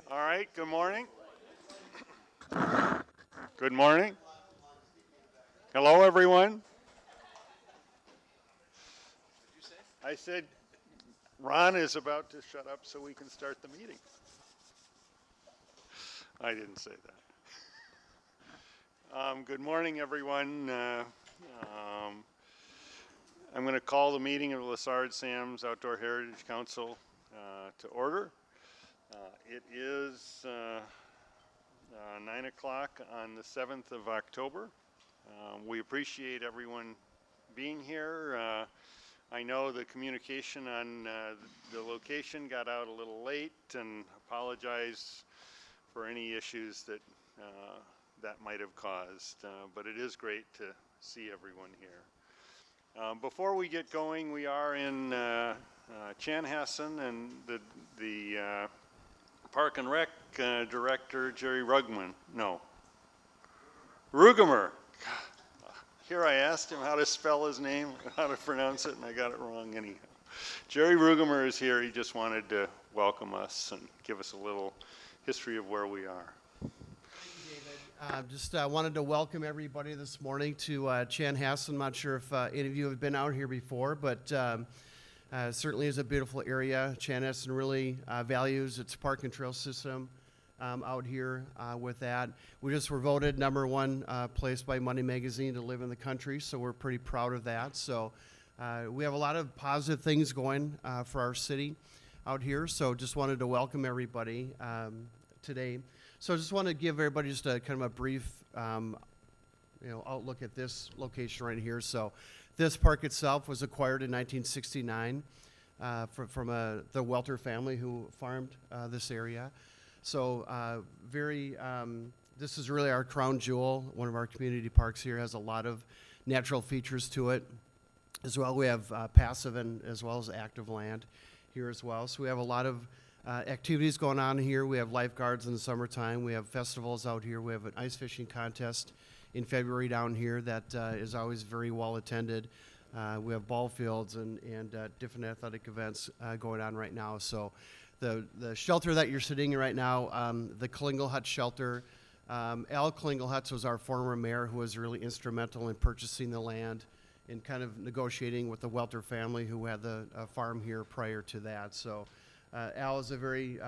All right, good morning. Good morning. Hello, everyone. I said Ron is about to shut up so we can start the meeting. I didn't say that. Good morning, everyone. I'm going to call the meeting of the Lessard-Sams Outdoor Heritage Council to order. It is 9 o'clock on the 7th of October. We appreciate everyone being here. I know the communication on the location got out a little late, and apologize for any issues that that might have caused, but it is great to see everyone here. Before we get going, we are in Chanhassen, and the Park and Rec Director, Jerry Rugemer. Here I asked him how to spell his name, how to pronounce it, and I got it wrong anyhow. Jerry Rugemer is here. He just wanted to welcome us and give us a little history of where we are. Thank you, David. Just wanted to welcome everybody this morning to Chanhassen. I'm not sure if any of you have been out here before, but certainly is a beautiful area. Chanhassen really values its park and trail system out here with that. We just were voted #1 place by Money Magazine to live in the country, so we're pretty proud of that. So we have a lot of positive things going for our city out here, so just wanted to welcome everybody today. So I just want to give everybody just a kind of a brief outlook at this location right here. So this park itself was acquired in 1969 from the Welter family who farmed this area. So this is really our crown jewel. One of our community parks here has a lot of natural features to it. As well, we have passive and as well as active land here as well. So we have a lot of activities going on here. We have lifeguards in the summertime. We have festivals out here. We have an ice fishing contest in February down here that is always very well attended. We have ball fields and different athletic events going on right now. So the shelter that you're sitting in right now, the Klingelhut shelter, Al Klingelhut was our former mayor who was really instrumental in purchasing the land and kind of negotiating with the Welter family who had the farm here prior to that. So Al is a very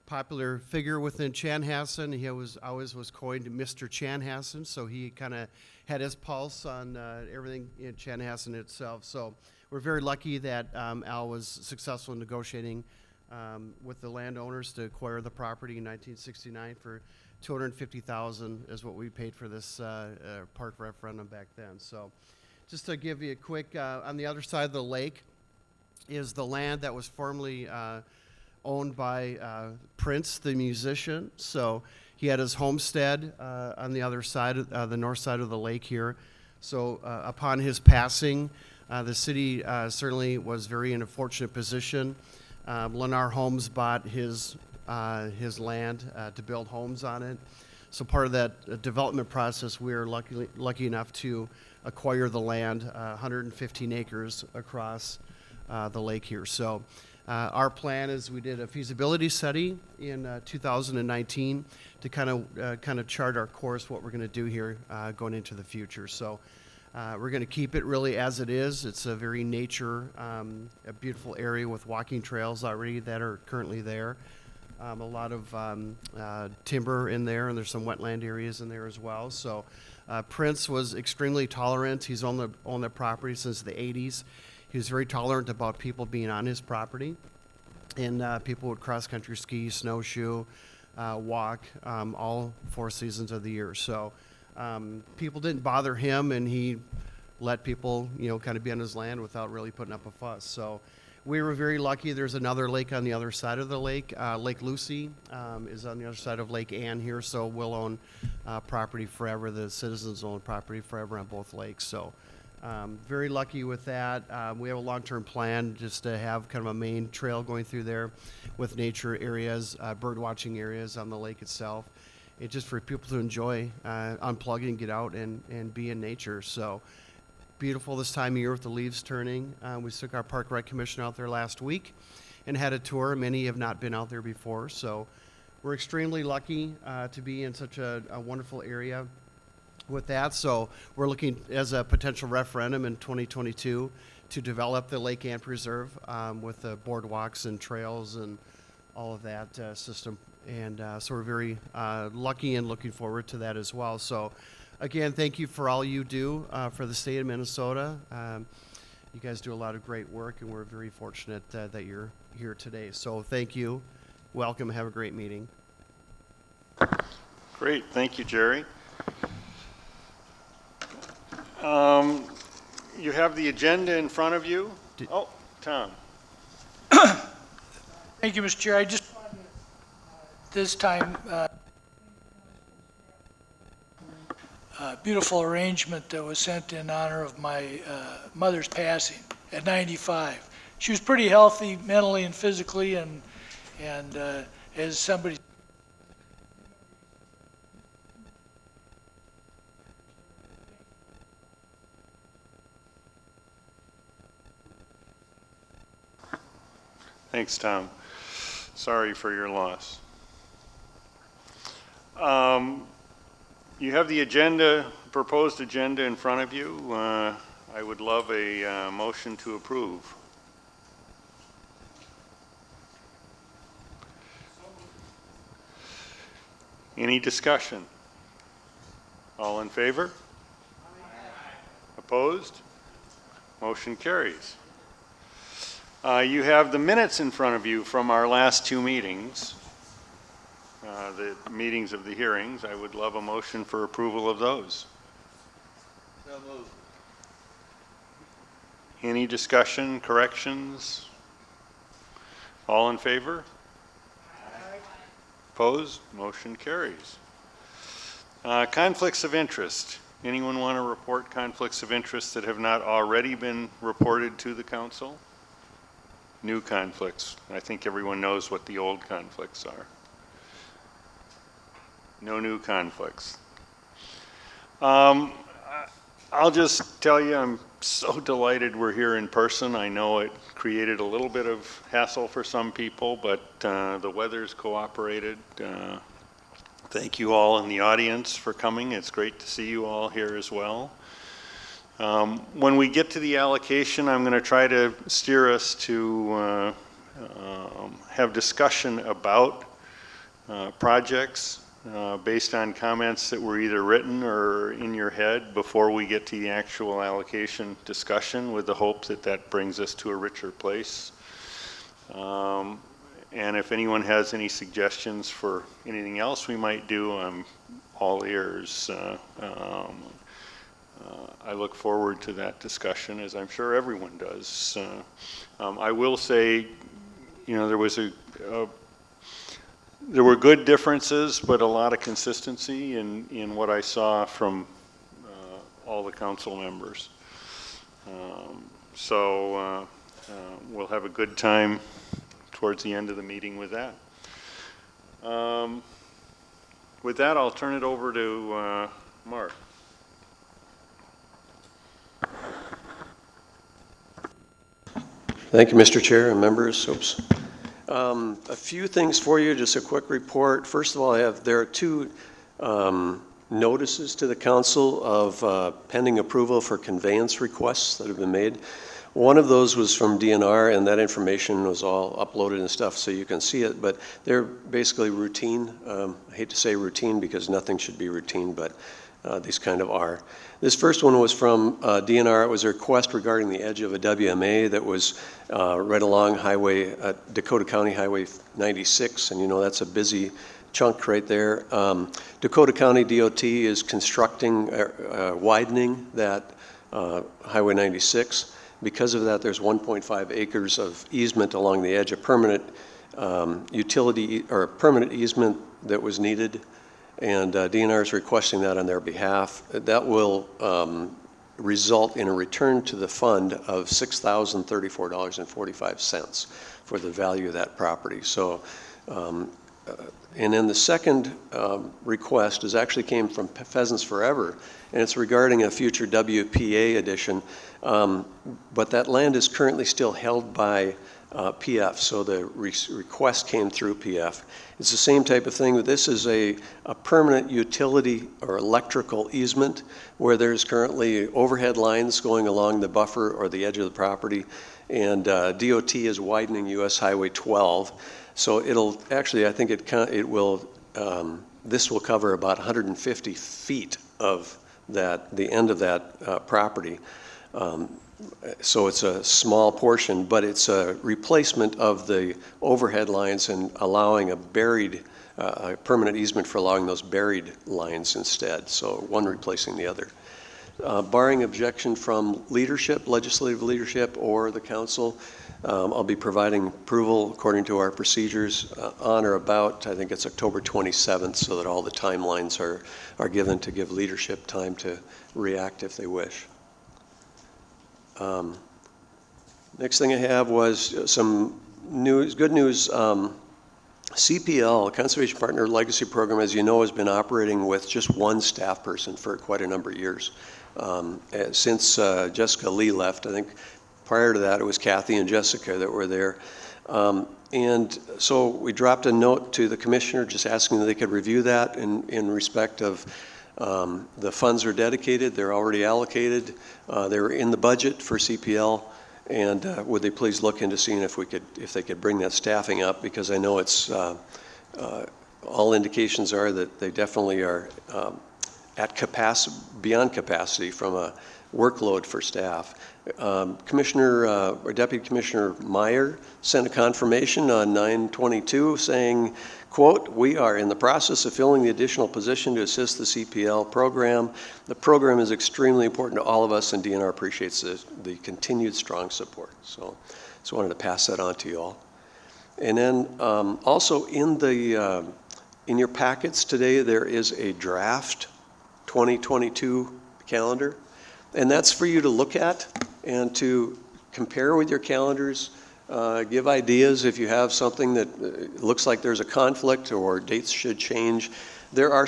popular figure within Chanhassen. He always was coined Mr. Chanhassen, so he kind of had his pulse on everything in Chanhassen itself. So we're very lucky that Al was successful in negotiating with the landowners to acquire the property in 1969 for $250,000 is what we paid for this park referendum back then. So just to give you a quick, on the other side of the lake is the land that was formerly owned by Prince, the musician. So he had his homestead on the other side, the north side of the lake here. So upon his passing, the city certainly was very in a fortunate position. Lennar Homes bought his land to build homes on it. So part of that development process, we were lucky enough to acquire the land, 115 acres across the lake here. So our plan is we did a feasibility study in 2019 to kind of chart our course, what we're going to do here going into the future. So we're going to keep it really as it is. It's a very a beautiful area with walking trails already that are currently there. A lot of timber in there, and there's some wetland areas in there as well. So Prince was extremely tolerant. He's owned the property since the 80s. He was very tolerant about people being on his property, and people would cross-country ski, snowshoe, walk, all 4 seasons of the year. So people didn't bother him, and he let people, kind of be on his land without really putting up a fuss. So we were very lucky. There's another lake on the other side of the lake. Lake Lucy is on the other side of Lake Ann here, so we'll own property forever. The citizens own property forever on both lakes. So very lucky with that. We have a long-term plan just to have kind of a main trail going through there with nature areas, bird watching areas on the lake itself. It's just for people to enjoy, unplug and get out and be in nature. So beautiful this time of year with the leaves turning. We took our Park Rec Commission out there last week, and had a tour. Many have not been out there before, so we're extremely lucky to be in such a wonderful area with that. So we're looking as a potential referendum in 2022 to develop the Lake Ann Preserve with the boardwalks and trails and all of that system. And so we're very lucky and looking forward to that as well. So again, thank you for all you do for the state of Minnesota. You guys do a lot of great work, and we're very fortunate that you're here today. So thank you. Welcome. Have a great meeting. Great. Thank you, Jerry. You have the agenda in front of you. Oh, Tom. Thank you, Mr. Chair. I just wanted to, this time, beautiful arrangement that was sent in honor of my mother's passing at 95. She was pretty healthy mentally and physically, and as somebody Thanks, Tom. Sorry for your loss. You have the agenda, proposed agenda in front of you. I would love a motion to approve. Any discussion? All in favor? Opposed? Motion carries. You have the minutes in front of you from our last two meetings, the meetings of the hearings. I would love a motion for approval of those. So moved. Any discussion, corrections? All in favor? Aye. Opposed? Motion carries. Conflicts of interest. Anyone want to report conflicts of interest that have not already been reported to the council? New conflicts. I think everyone knows what the old conflicts are. No new conflicts. I'll just tell you, I'm so delighted we're here in person. I know it created a little bit of hassle for some people, but the weather's cooperated. Thank you all in the audience for coming. It's great to see you all here as well. When we get to the allocation, I'm going to try to steer us to have discussion about projects based on comments that were either written or in your head before we get to the actual allocation discussion, with the hope that that brings us to a richer place. And if anyone has any suggestions for anything else we might do, I'm all ears. I look forward to that discussion, as I'm sure everyone does. I will say, you know, there were good differences, but a lot of consistency in what I saw from all the council members. So we'll have a good time towards the end of the meeting with that. With that, I'll turn it over to Mark. Thank you, Mr. Chair and members. Oops. A few things for you, just a quick report. First of all, there are two notices to the council of pending approval for conveyance requests that have been made. One of those was from DNR, and that information was all uploaded and stuff, so you can see it, but they're basically routine. I hate to say routine because nothing should be routine, but these kind of are. This first one was from DNR. It was a request regarding the edge of a WMA that was right along Dakota County Highway 96, and you know that's a busy chunk right there. Dakota County DOT is constructing, widening that Highway 96. Because of that, there's 1.5 acres of easement along the edge, a permanent utility or a permanent easement that was needed, and DNR is requesting that on their behalf. That will result in a return to the fund of $6,034.45 for the value of that property. So, and then the second request actually came from Pheasants Forever, and it's regarding a future WPA addition. But that land is currently still held by PF, so the request came through PF. It's the same type of thing, but this is a permanent utility or electrical easement where there's currently overhead lines going along the buffer or the edge of the property, and DOT is widening US Highway 12. So it'll actually, I think it will, this will cover about 150 feet of the end of that property. So it's a small portion, but it's a replacement of the overhead lines and allowing a permanent easement for allowing those buried lines instead. So one replacing the other. Barring objection from leadership, legislative leadership, or the council, I'll be providing approval according to our procedures on or about, I think it's October 27th, so that all the timelines are given to give leadership time to react if they wish. Next thing I have was some news, good news. CPL, Conservation Partner Legacy Program, as you know, has been operating with just one staff person for quite a number of years. Since Jessica Lee left, I think prior to that it was Kathy and Jessica that were there. And so we dropped a note to the commissioner just asking that they could review that in respect of the funds are dedicated, they're already allocated, they're in the budget for CPL, and would they please look into seeing if they could bring that staffing up, because I know it's all indications are that they definitely are at capacity, beyond capacity from a workload for staff. Commissioner or Deputy Commissioner Meyer sent a confirmation on 9/22 saying, quote, "We are in the process of filling the additional position to assist the CPL program. The program is extremely important to all of us, and DNR appreciates the continued strong support." So just wanted to pass that on to you all. And then also in your packets today, there is a draft 2022 calendar, and that's for you to look at and to compare with your calendars. Give ideas if you have something that looks like there's a conflict or dates should change. There are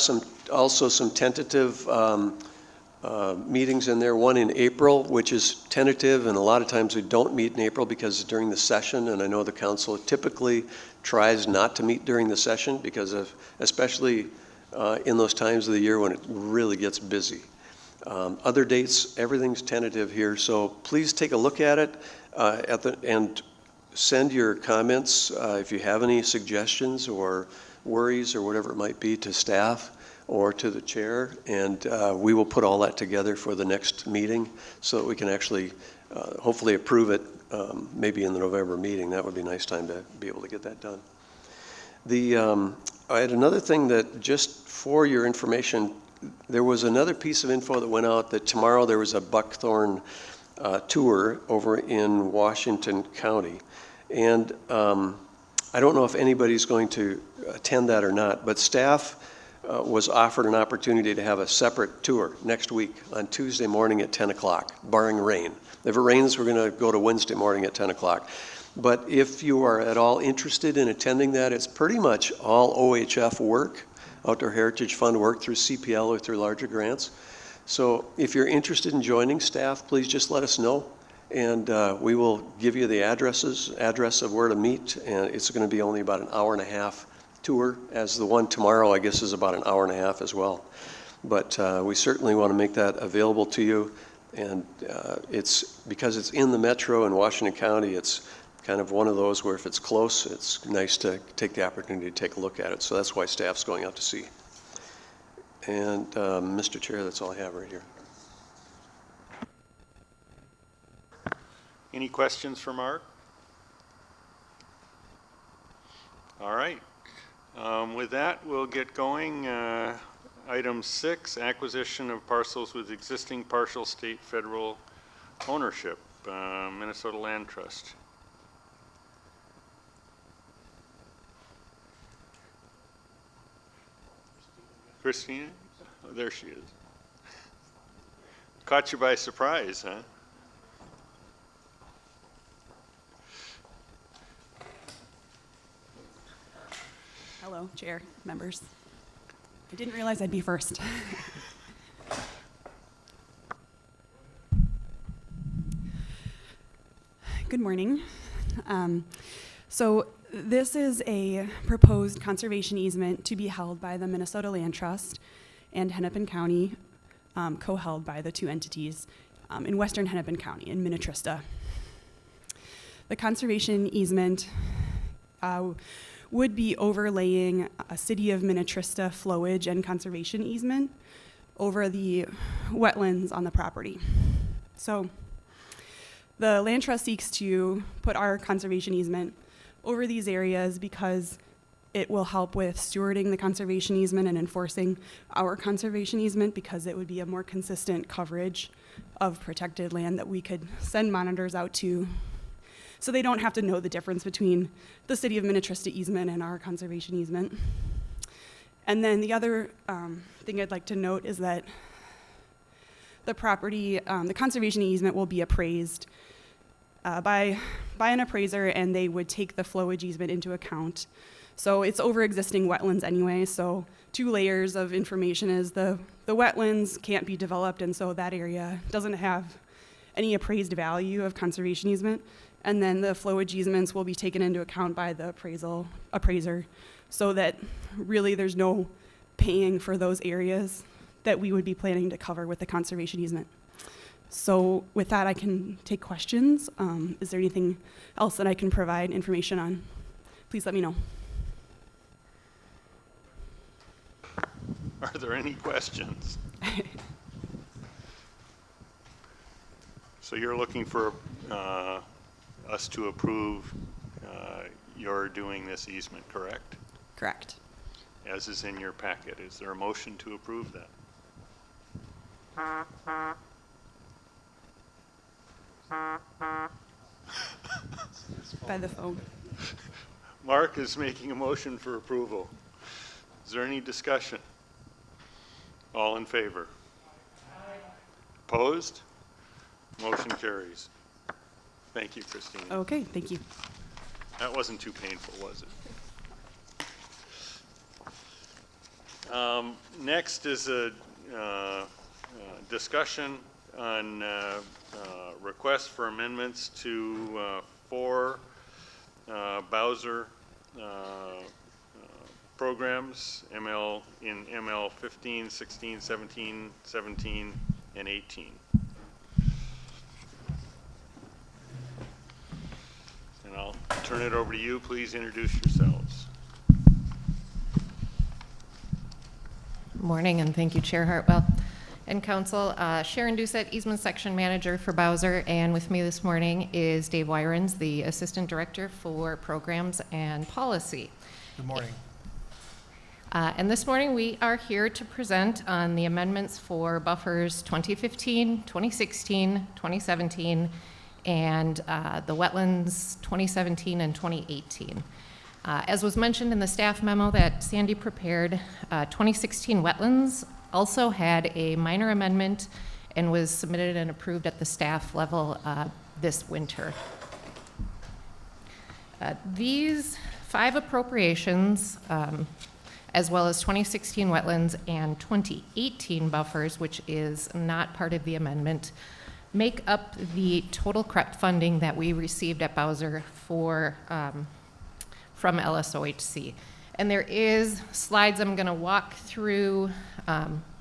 also some tentative meetings in there, one in April, which is tentative, and a lot of times we don't meet in April because it's during the session, and I know the council typically tries not to meet during the session because of, especially in those times of the year when it really gets busy. Other dates, everything's tentative here, so please take a look at it and send your comments if you have any suggestions or worries or whatever it might be to staff or to the chair, and we will put all that together for the next meeting so that we can actually hopefully approve it maybe in the November meeting. That would be a nice time to be able to get that done. I had another thing that, just for your information, there was another piece of info that went out that tomorrow there was a buckthorn tour over in Washington County. And I don't know if anybody's going to attend that or not, but staff was offered an opportunity to have a separate tour next week on Tuesday morning at 10 o'clock, barring rain. If it rains, we're going to go to Wednesday morning at 10 o'clock. But if you are at all interested in attending that, it's pretty much all OHF work, Outdoor Heritage Fund work through CPL or through larger grants. So if you're interested in joining staff, please just let us know, and we will give you the address of where to meet, and it's going to be only about an hour and a half tour, as the one tomorrow I guess is about an hour and a half as well. But we certainly want to make that available to you, and it's because it's in the metro in Washington County, it's kind of one of those where if it's close, it's nice to take the opportunity to take a look at it. So that's why staff's going out to see. And Mr. Chair, that's all I have right here. Any questions for Mark? All right. With that, we'll get going. Item 6, acquisition of parcels with existing partial state federal ownership, Minnesota Land Trust. Christina? Oh, there she is. Caught you by surprise, huh? Hello, Chair, members. I didn't realize I'd be first. Good morning. So this is a proposed conservation easement to be held by the Minnesota Land Trust and Hennepin County, co-held by the two entities in western Hennepin County in Minnetrista. The conservation easement would be overlaying a city of Minnetrista flowage and conservation easement over the wetlands on the property. So the land trust seeks to put our conservation easement over these areas because it will help with stewarding the conservation easement and enforcing our conservation easement, because it would be a more consistent coverage of protected land that we could send monitors out to, so they don't have to know the difference between the city of Minnetrista easement and our conservation easement. And then the other thing I'd like to note is that the property, the conservation easement will be appraised by an appraiser, and they would take the flowage easement into account. So it's over existing wetlands anyway, so 2 layers of information is the wetlands can't be developed, and so that area doesn't have any appraised value of conservation easement. And then the flowage easements will be taken into account by the appraiser, so that really there's no paying for those areas that we would be planning to cover with the conservation easement. So with that, I can take questions. Is there anything else that I can provide information on? Please let me know. Are there any questions? So you're looking for us to approve your doing this easement, correct? Correct. As is in your packet. Is there a motion to approve that? By the phone. Mark is making a motion for approval. Is there any discussion? All in favor? Opposed? Motion carries. Thank you, Christine. Okay, thank you. That wasn't too painful, was it? Next is a discussion on requests for amendments to 4 Bowser programs, ML 15, 16, 17, 17, and 18. And I'll turn it over to you. Please introduce yourselves. Morning, and thank you, Chair Hartwell and Council. Sharon Doucette, Easement Section Manager for Bowser, and with me this morning is Dave Wyrens, the Assistant Director for Programs and Policy. Good morning. And this morning we are here to present on the amendments for buffers 2015, 2016, 2017, and the wetlands 2017 and 2018. As was mentioned in the staff memo that Sandy prepared, 2016 wetlands also had a minor amendment and was submitted and approved at the staff level this winter. These 5 appropriations, as well as 2016 wetlands and 2018 buffers, which is not part of the amendment, make up the total CREP funding that we received at Bowser for from LSOHC. And there is slides I'm going to walk through.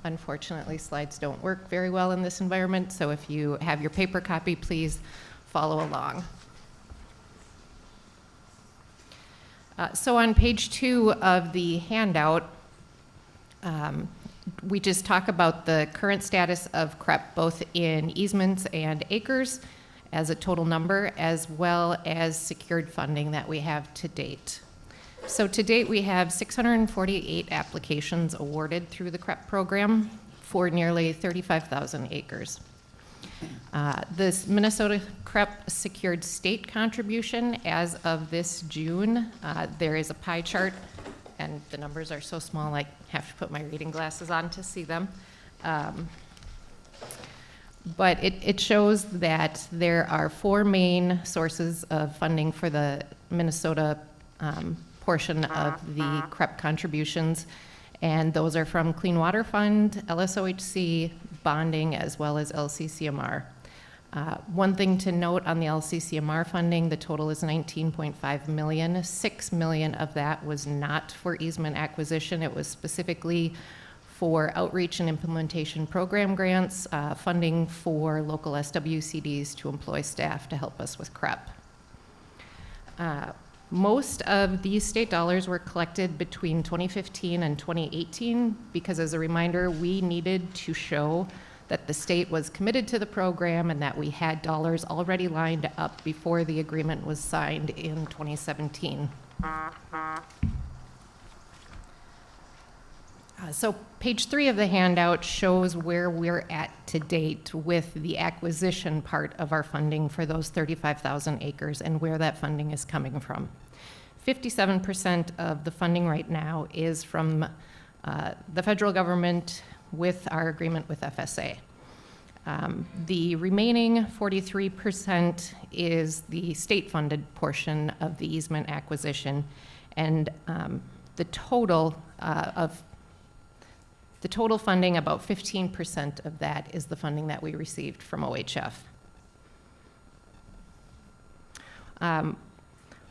Unfortunately, slides don't work very well in this environment, so if you have your paper copy, please follow along. So on page 2 of the handout, we just talk about the current status of CREP, both in easements and acres as a total number, as well as secured funding that we have to date. So to date, we have 648 applications awarded through the CREP program for nearly 35,000 acres. This Minnesota CREP secured state contribution as of this June. There is a pie chart, and the numbers are so small I have to put my reading glasses on to see them. But it shows that there are 4 main sources of funding for the Minnesota portion of the CREP contributions, and those are from Clean Water Fund, LSOHC, bonding, as well as LCCMR. One thing to note on the LCCMR funding, the total is 19.5 million. 6 million of that was not for easement acquisition. It was specifically for outreach and implementation program grants, funding for local SWCDs to employ staff to help us with CREP. Most of these state dollars were collected between 2015 and 2018 because, as a reminder, we needed to show that the state was committed to the program and that we had dollars already lined up before the agreement was signed in 2017. So page 3 of the handout shows where we're at to date with the acquisition part of our funding for those 35,000 acres and where that funding is coming from. 57% of the funding right now is from the federal government with our agreement with FSA. The remaining 43% is the state-funded portion of the easement acquisition, and the total funding, about 15% of that is the funding that we received from OHF.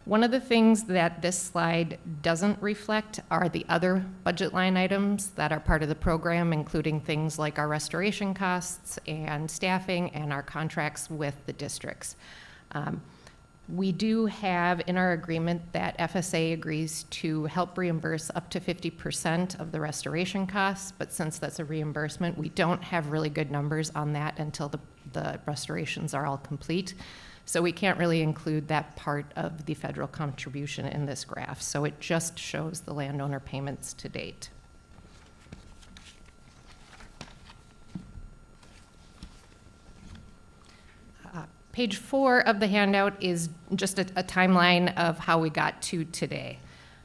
One of the things that this slide doesn't reflect are the other budget line items that are part of the program, including things like our restoration costs and staffing and our contracts with the districts. We do have in our agreement that FSA agrees to help reimburse up to 50% of the restoration costs, but since that's a reimbursement, we don't have really good numbers on that until the restorations are all complete. So we can't really include that part of the federal contribution in this graph. So it just shows the landowner payments to date. Page 4 of the handout is just a timeline of how we got to today.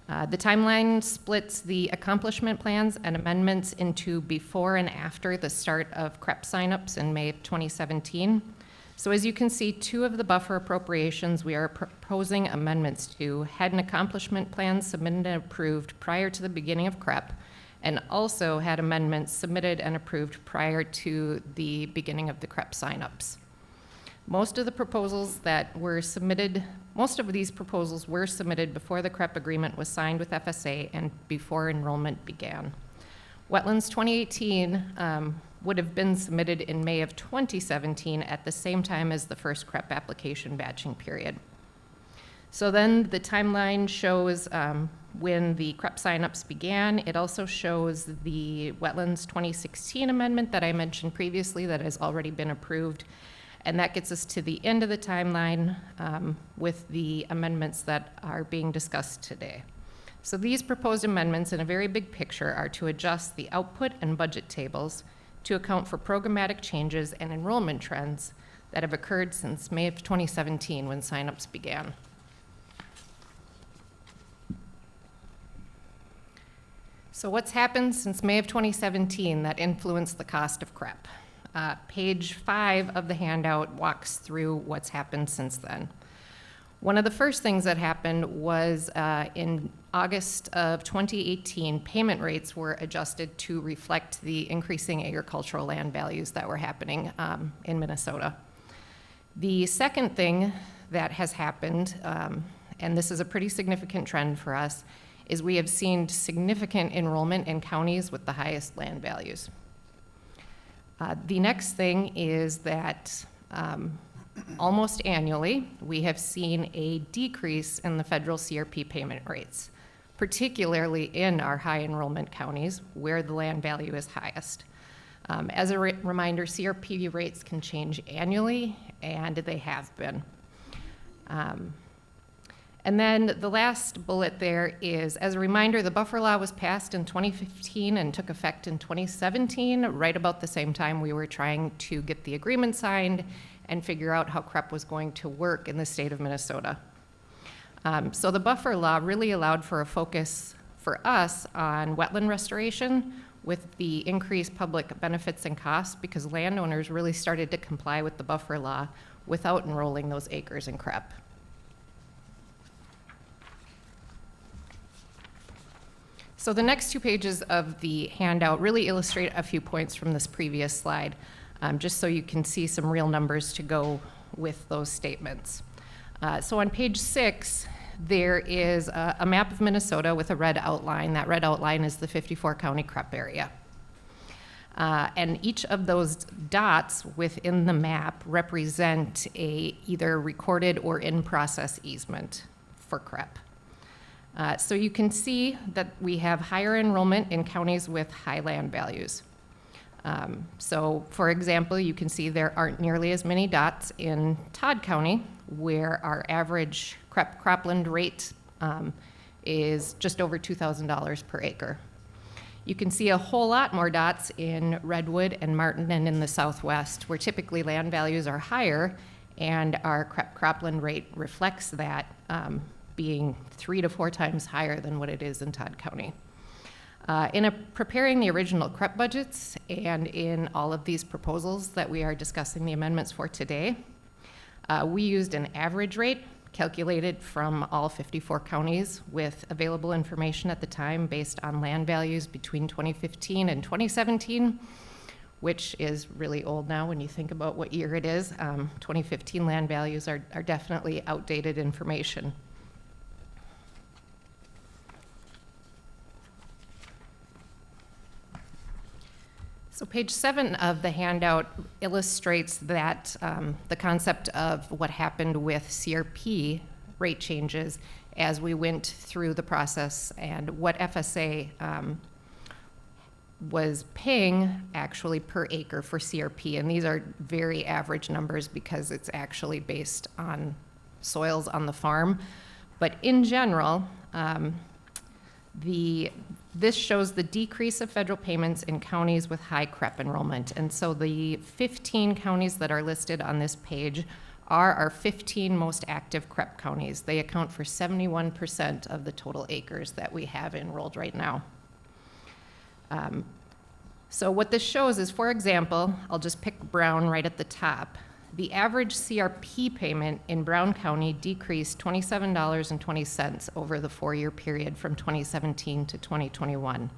The timeline splits the accomplishment plans and amendments into before and after the start of CREP signups in May of 2017. So as you can see, 2 of the buffer appropriations we are proposing amendments to had an accomplishment plan submitted and approved prior to the beginning of CREP, and also had amendments submitted and approved prior to the beginning of the CREP signups. Most of these proposals were submitted before the CREP agreement was signed with FSA and before enrollment began. Wetlands 2018 would have been submitted in May of 2017 at the same time as the first CREP application batching period. So then the timeline shows when the CREP signups began. It also shows the Wetlands 2016 amendment that I mentioned previously that has already been approved. And that gets us to the end of the timeline with the amendments that are being discussed today. So these proposed amendments in a very big picture are to adjust the output and budget tables to account for programmatic changes and enrollment trends that have occurred since May of 2017 when signups began. So what's happened since May of 2017 that influenced the cost of CREP? Page 5 of the handout walks through what's happened since then. One of the first things that happened was in August of 2018, payment rates were adjusted to reflect the increasing agricultural land values that were happening in Minnesota. The second thing that has happened, and this is a pretty significant trend for us, is we have seen significant enrollment in counties with the highest land values. The next thing is that almost annually, we have seen a decrease in the federal CRP payment rates, particularly in our high enrollment counties where the land value is highest. As a reminder, CRP rates can change annually, and they have been. And then the last bullet there is, as a reminder, the buffer law was passed in 2015 and took effect in 2017, right about the same time we were trying to get the agreement signed and figure out how CREP was going to work in the state of Minnesota. So the buffer law really allowed for a focus for us on wetland restoration with the increased public benefits and costs because landowners really started to comply with the buffer law without enrolling those acres in CREP. So the next 2 pages of the handout really illustrate a few points from this previous slide. just so you can see some real numbers to go with those statements. So on page 6, there is a map of Minnesota with a red outline. That red outline is the 54 county CREP area. And each of those dots within the map represent a either recorded or in-process easement for CREP. So you can see that we have higher enrollment in counties with high land values. So for example, you can see there aren't nearly as many dots in Todd County, where our average CREP cropland rate is just over $2,000 per acre. You can see a whole lot more dots in Redwood and Martin and in the Southwest, where typically land values are higher, and our CREP cropland rate reflects that, being 3 to 4 times higher than what it is in Todd County. In preparing the original CREP budgets and in all of these proposals that we are discussing the amendments for today, we used an average rate calculated from all 54 counties with available information at the time based on land values between 2015 and 2017, which is really old now when you think about what year it is. 2015 land values are definitely outdated information. So page 7 of the handout illustrates that the concept of what happened with CRP rate changes as we went through the process and what FSA was paying actually per acre for CRP. And these are very average numbers because it's actually based on soils on the farm. But in general, this shows the decrease of federal payments in counties with high CREP enrollment. And so the 15 counties that are listed on this page are our 15 most active CREP counties. They account for 71% of the total acres that we have enrolled right now. So what this shows is, for example, I'll just pick Brown right at the top. The average CRP payment in Brown County decreased $27.20 over the 4-year period from 2017 to 2021.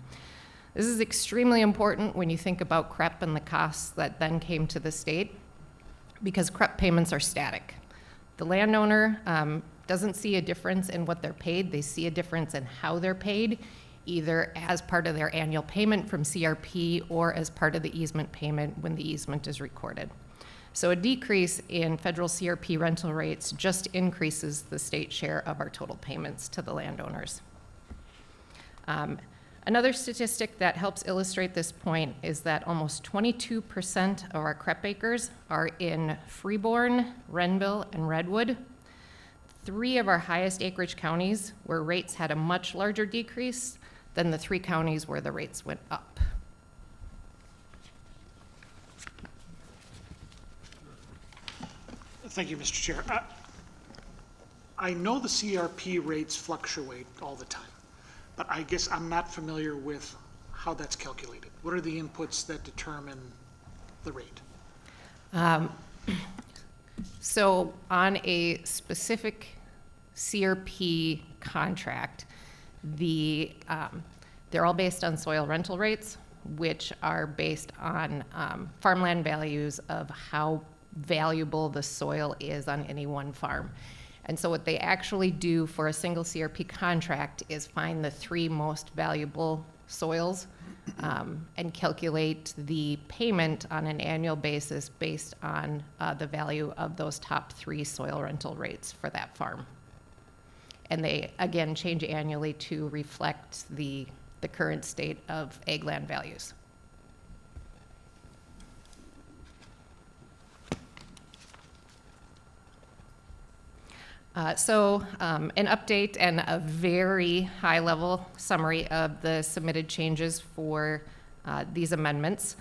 This is extremely important when you think about CREP and the costs that then came to the state, because CREP payments are static. The landowner doesn't see a difference in what they're paid. They see a difference in how they're paid, either as part of their annual payment from CRP or as part of the easement payment when the easement is recorded. So a decrease in federal CRP rental rates just increases the state share of our total payments to the landowners. Another statistic that helps illustrate this point is that almost 22% of our CREP acres are in Freeborn, Renville, and Redwood. 3 of our highest acreage counties where rates had a much larger decrease than the 3 counties where the rates went up. Thank you, Mr. Chair. I know the CRP rates fluctuate all the time, but I guess I'm not familiar with how that's calculated. What are the inputs that determine the rate? So on a specific CRP contract, they're all based on soil rental rates, which are based on farmland values of how valuable the soil is on any one farm. And so what they actually do for a single CRP contract is find the 3 most valuable soils and calculate the payment on an annual basis based on the value of those top 3 soil rental rates for that farm. And they, again, change annually to reflect the current state of ag land values. An update and a very high-level summary of the submitted changes for these amendments.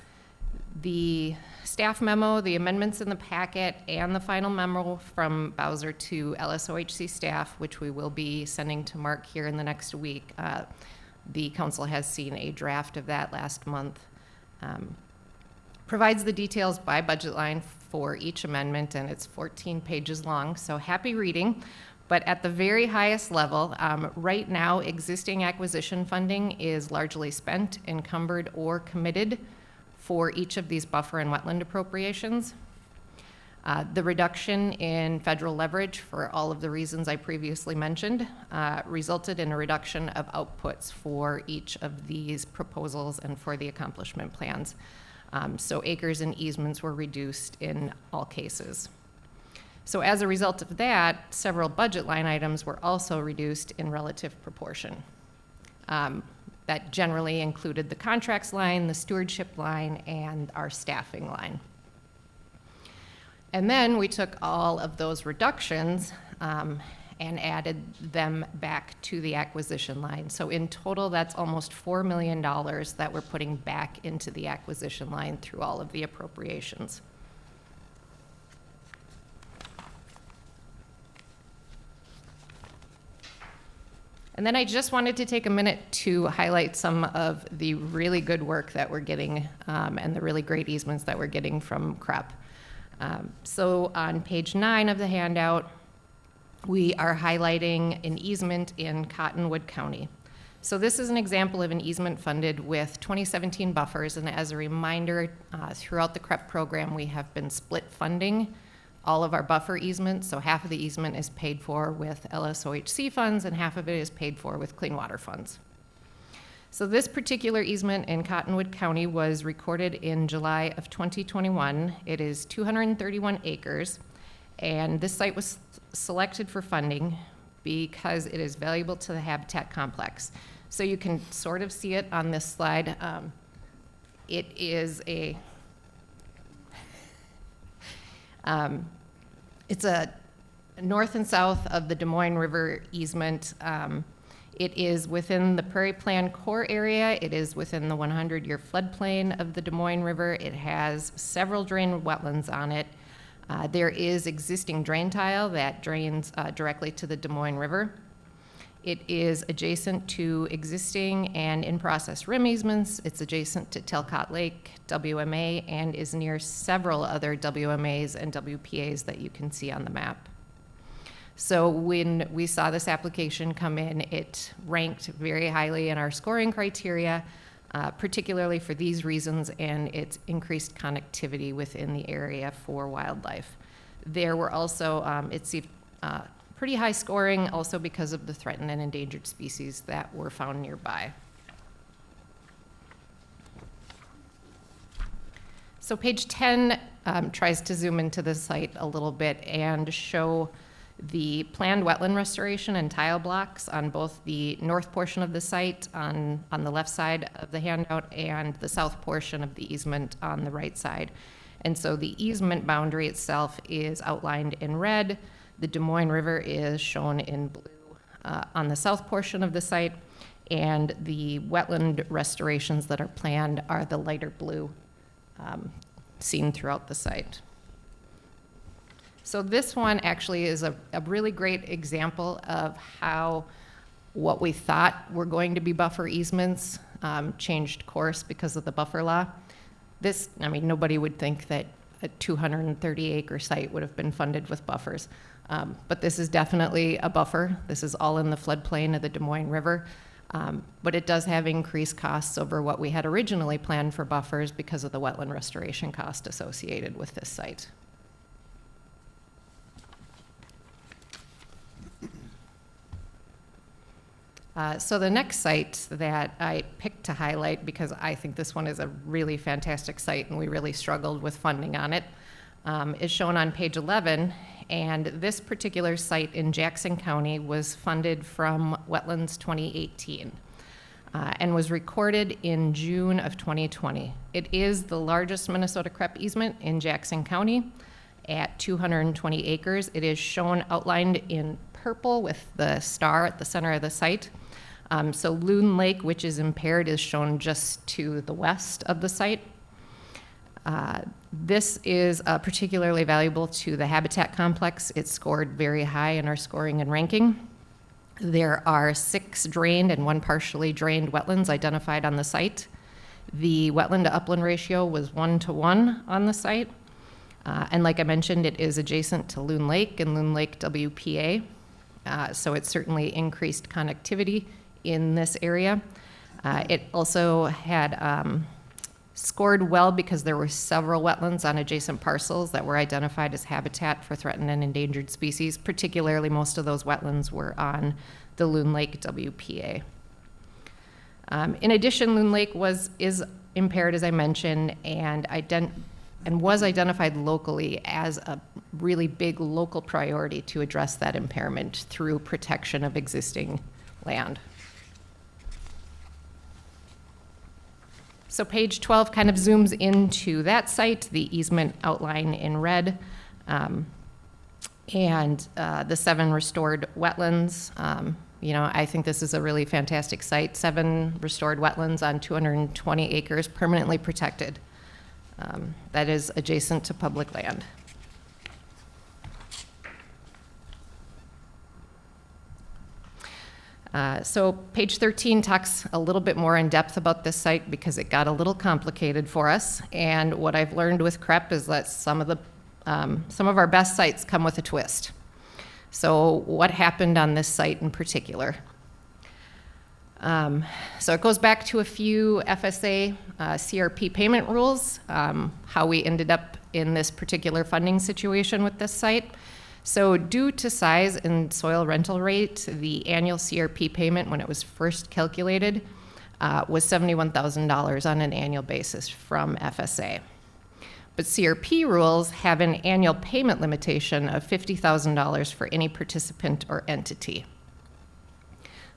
The staff memo, the amendments in the packet, and the final memo from Bowser to LSOHC staff, which we will be sending to Mark here in the next week. The council has seen a draft of that last month. Provides the details by budget line for each amendment, and it's 14 pages long, so happy reading. But at the very highest level, right now, existing acquisition funding is largely spent, encumbered, or committed for each of these buffer and wetland appropriations. The reduction in federal leverage, for all of the reasons I previously mentioned, resulted in a reduction of outputs for each of these proposals and for the accomplishment plans. So acres and easements were reduced in all cases. So as a result of that, several budget line items were also reduced in relative proportion. That generally included the contracts line, the stewardship line, and our staffing line. And then we took all of those reductions and added them back to the acquisition line. So in total, that's almost $4 million that we're putting back into the acquisition line through all of the appropriations. And then I just wanted to take a minute to highlight some of the really good work that we're getting and the really great easements that we're getting from CREP. So on page 9 of the handout, we are highlighting an easement in Cottonwood County. So this is an example of an easement funded with 2017 buffers, and as a reminder, throughout the CREP program, we have been split funding all of our buffer easements. So half of the easement is paid for with LSOHC funds, and half of it is paid for with clean water funds. So this particular easement in Cottonwood County was recorded in July of 2021. It is 231 acres, and this site was selected for funding because it is valuable to the habitat complex. So you can sort of see it on this slide. It is a, it's a north and south of the Des Moines River easement. It is within the Prairie Plan core area. It is within the 100-year floodplain of the Des Moines River. It has several drained wetlands on it. There is existing drain tile that drains directly to the Des Moines River. It is adjacent to existing and in-process rim easements. It's adjacent to Talcott Lake, WMA, and is near several other WMAs and WPAs that you can see on the map. So when we saw this application come in, it ranked very highly in our scoring criteria, particularly for these reasons and its increased connectivity within the area for wildlife. There were also, it received pretty high scoring also because of the threatened and endangered species that were found nearby. So page 10 tries to zoom into the site a little bit and show the planned wetland restoration and tile blocks on both the north portion of the site on the left side of the handout and the south portion of the easement on the right side. And so the easement boundary itself is outlined in red. The Des Moines River is shown in blue on the south portion of the site, and the wetland restorations that are planned are the lighter blue seen throughout the site. So this one actually is a really great example of how what we thought were going to be buffer easements changed course because of the buffer law. This, I mean, nobody would think that a 230-acre site would have been funded with buffers. But this is definitely a buffer. This is all in the floodplain of the Des Moines River. But it does have increased costs over what we had originally planned for buffers because of the wetland restoration cost associated with this site. So the next site that I picked to highlight, because I think this one is a really fantastic site and we really struggled with funding on it, is shown on page 11. And this particular site in Jackson County was funded from Wetlands 2018 and was recorded in June of 2020. It is the largest Minnesota CREP easement in Jackson County at 220 acres. It is shown outlined in purple with the star at the center of the site. So Loon Lake, which is impaired, is shown just to the west of the site. This is particularly valuable to the habitat complex. It scored very high in our scoring and ranking. There are 6 drained and 1 partially drained wetlands identified on the site. The wetland to upland ratio was 1:1 on the site. And like I mentioned, it is adjacent to Loon Lake and Loon Lake WPA. So it certainly increased connectivity in this area. It also had scored well because there were several wetlands on adjacent parcels that were identified as habitat for threatened and endangered species. Particularly, most of those wetlands were on the Loon Lake WPA. In addition, Loon Lake is impaired, as I mentioned, and was identified locally as a really big local priority to address that impairment through protection of existing land. So page 12 kind of zooms into that site, the easement outline in red, and the 7 restored wetlands. I think this is a really fantastic site. 7 restored wetlands on 220 acres, permanently protected. That is adjacent to public land. So page 13 talks a little bit more in depth about this site because it got a little complicated for us. And what I've learned with CREP is that some of our best sites come with a twist. So what happened on this site in particular? So it goes back to a few FSA CRP payment rules, how we ended up in this particular funding situation with this site. So due to size and soil rental rate, the annual CRP payment when it was first calculated was $71,000 on an annual basis from FSA. But CRP rules have an annual payment limitation of $50,000 for any participant or entity.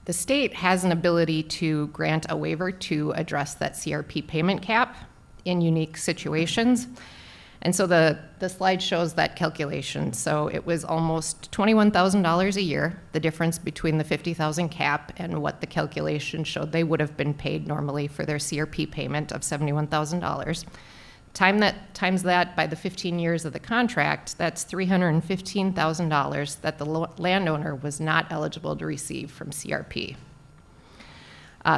The state has an ability to grant a waiver to address that CRP payment cap in unique situations. And so the slide shows that calculation. So it was almost $21,000 a year, the difference between the $50,000 cap and what the calculation showed they would have been paid normally for their CRP payment of $71,000. Times that by the 15 years of the contract, that's $315,000 that the landowner was not eligible to receive from CRP.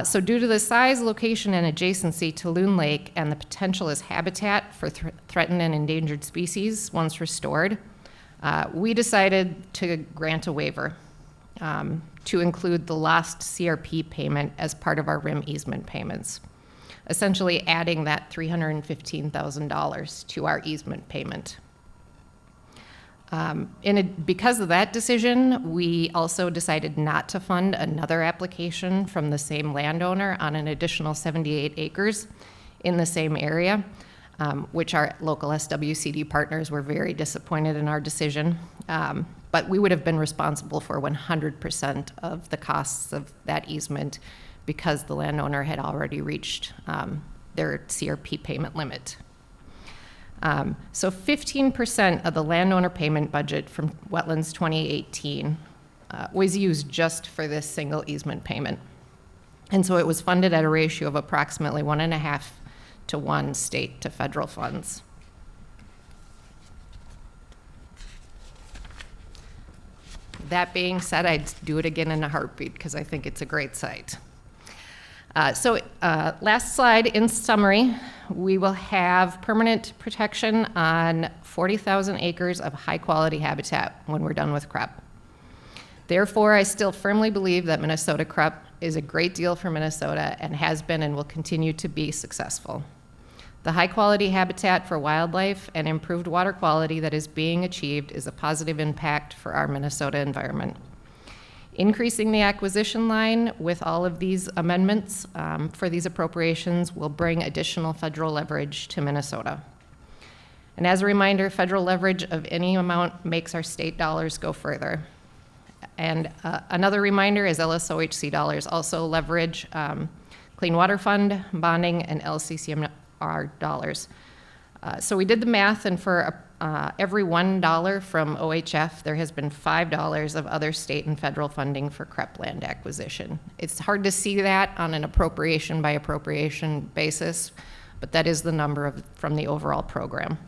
So due to the size, location, and adjacency to Loon Lake and the potential as habitat for threatened and endangered species once restored, we decided to grant a waiver to include the lost CRP payment as part of our RIM easement payments, essentially adding that $315,000 to our easement payment. Because of that decision, we also decided not to fund another application from the same landowner on an additional 78 acres in the same area, which our local SWCD partners were very disappointed in our decision. But we would have been responsible for 100% of the costs of that easement because the landowner had already reached their CRP payment limit. So 15% of the landowner payment budget from Wetlands 2018 was used just for this single easement payment. And so it was funded at a ratio of approximately 1.5 to 1 state to federal funds. That being said, I'd do it again in a heartbeat because I think it's a great site. Last slide, in summary, we will have permanent protection on 40,000 acres of high-quality habitat when we're done with CREP. Therefore, I still firmly believe that Minnesota CREP is a great deal for Minnesota and has been and will continue to be successful. The high-quality habitat for wildlife and improved water quality that is being achieved is a positive impact for our Minnesota environment. Increasing the acquisition line with all of these amendments for these appropriations will bring additional federal leverage to Minnesota. And as a reminder, federal leverage of any amount makes our state dollars go further. And another reminder is LSOHC dollars also leverage Clean Water Fund, bonding, and LCCMR dollars. So we did the math, and for every $1 from OHF, there has been $5 of other state and federal funding for CREP land acquisition. It's hard to see that on an appropriation by appropriation basis, but that is the number from the overall program.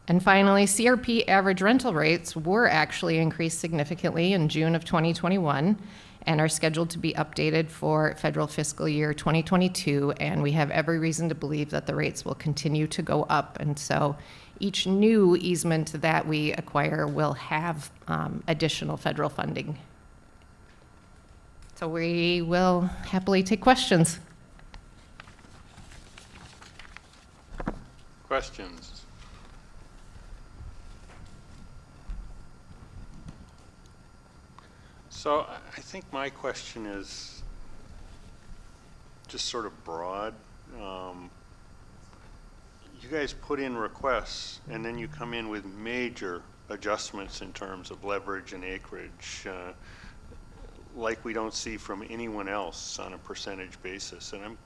And finally, CRP average rental rates were actually increased significantly in June of 2021 and are scheduled to be updated for federal fiscal year 2022, and we have every reason to believe that the rates will continue to go up. And so each new easement that we acquire will have additional federal funding. So we will happily take questions. Questions? So I think my question is just sort of broad. You guys put in requests and then you come in with major adjustments in terms of leverage and acreage, like we don't see from anyone else on a percentage basis. And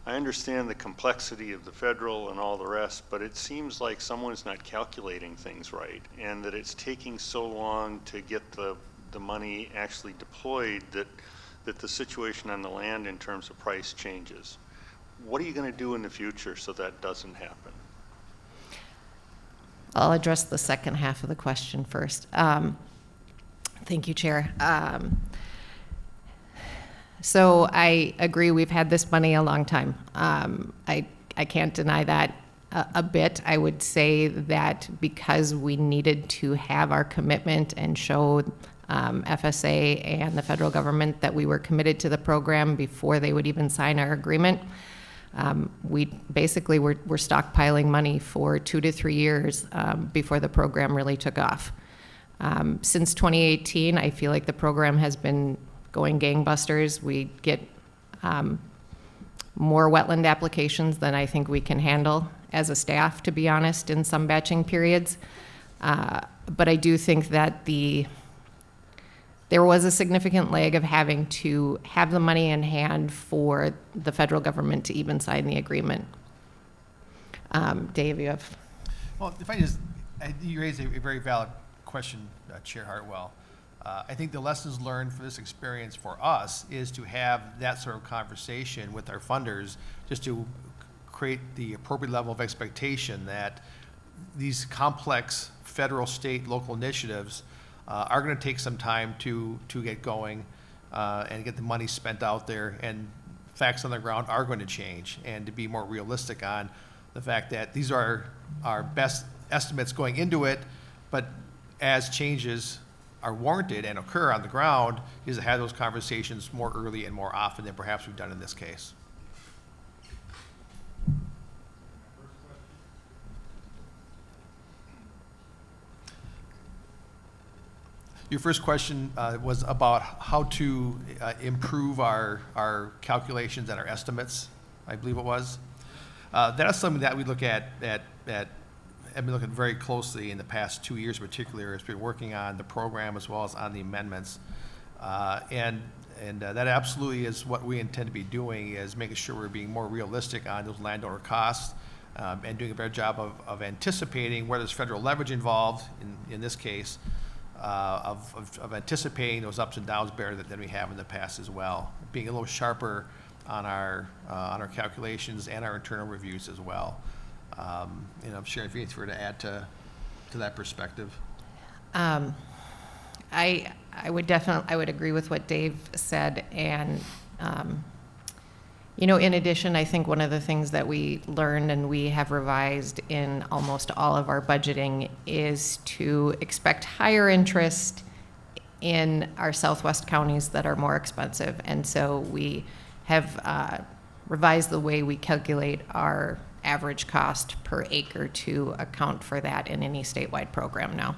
I understand the complexity of the federal and all the rest, but it seems like someone's not calculating things right, and that it's taking so long to get the money actually deployed that the situation on the land in terms of price changes. What are you going to do in the future so that doesn't happen? I'll address the second half of the question first. Thank you, Chair. So I agree, we've had this money a long time. I can't deny that a bit. I would say that because we needed to have our commitment and show FSA and the federal government that we were committed to the program before they would even sign our agreement, we basically were stockpiling money for 2 to 3 years before the program really took off. Since 2018, I feel like the program has been going gangbusters. We get more wetland applications than I think we can handle as a staff, to be honest, in some batching periods. But I do think that there was a significant lag of having to have the money in hand for the federal government to even sign the agreement. Dave, you have? Well, you raise a very valid question, Chair Hartwell. I think the lessons learned for this experience for us is to have that sort of conversation with our funders, just to create the appropriate level of expectation that these complex federal, state, local initiatives are going to take some time to get going and get the money spent out there, and facts on the ground are going to change, and to be more realistic on the fact that these are our best estimates going into it, but as changes are warranted and occur on the ground, is to have those conversations more early and more often than perhaps we've done in this case. Your first question was about how to improve our calculations and our estimates, I believe it was. That's something that we look at have been looking very closely in the past 2 years, particularly as we're working on the program as well as on the amendments. And that absolutely is what we intend to be doing, is making sure we're being more realistic on those landowner costs and doing a better job of anticipating where there's federal leverage involved, in this case, of anticipating those ups and downs better than we have in the past as well. Being a little sharper on our calculations and our internal reviews as well. And I'm sure if you have anything to add to that perspective. I would agree with what Dave said, and in addition, I think one of the things that we learned and we have revised in almost all of our budgeting is to expect higher interest in our southwest counties that are more expensive, and so we have revised the way we calculate our average cost per acre to account for that in any statewide program now.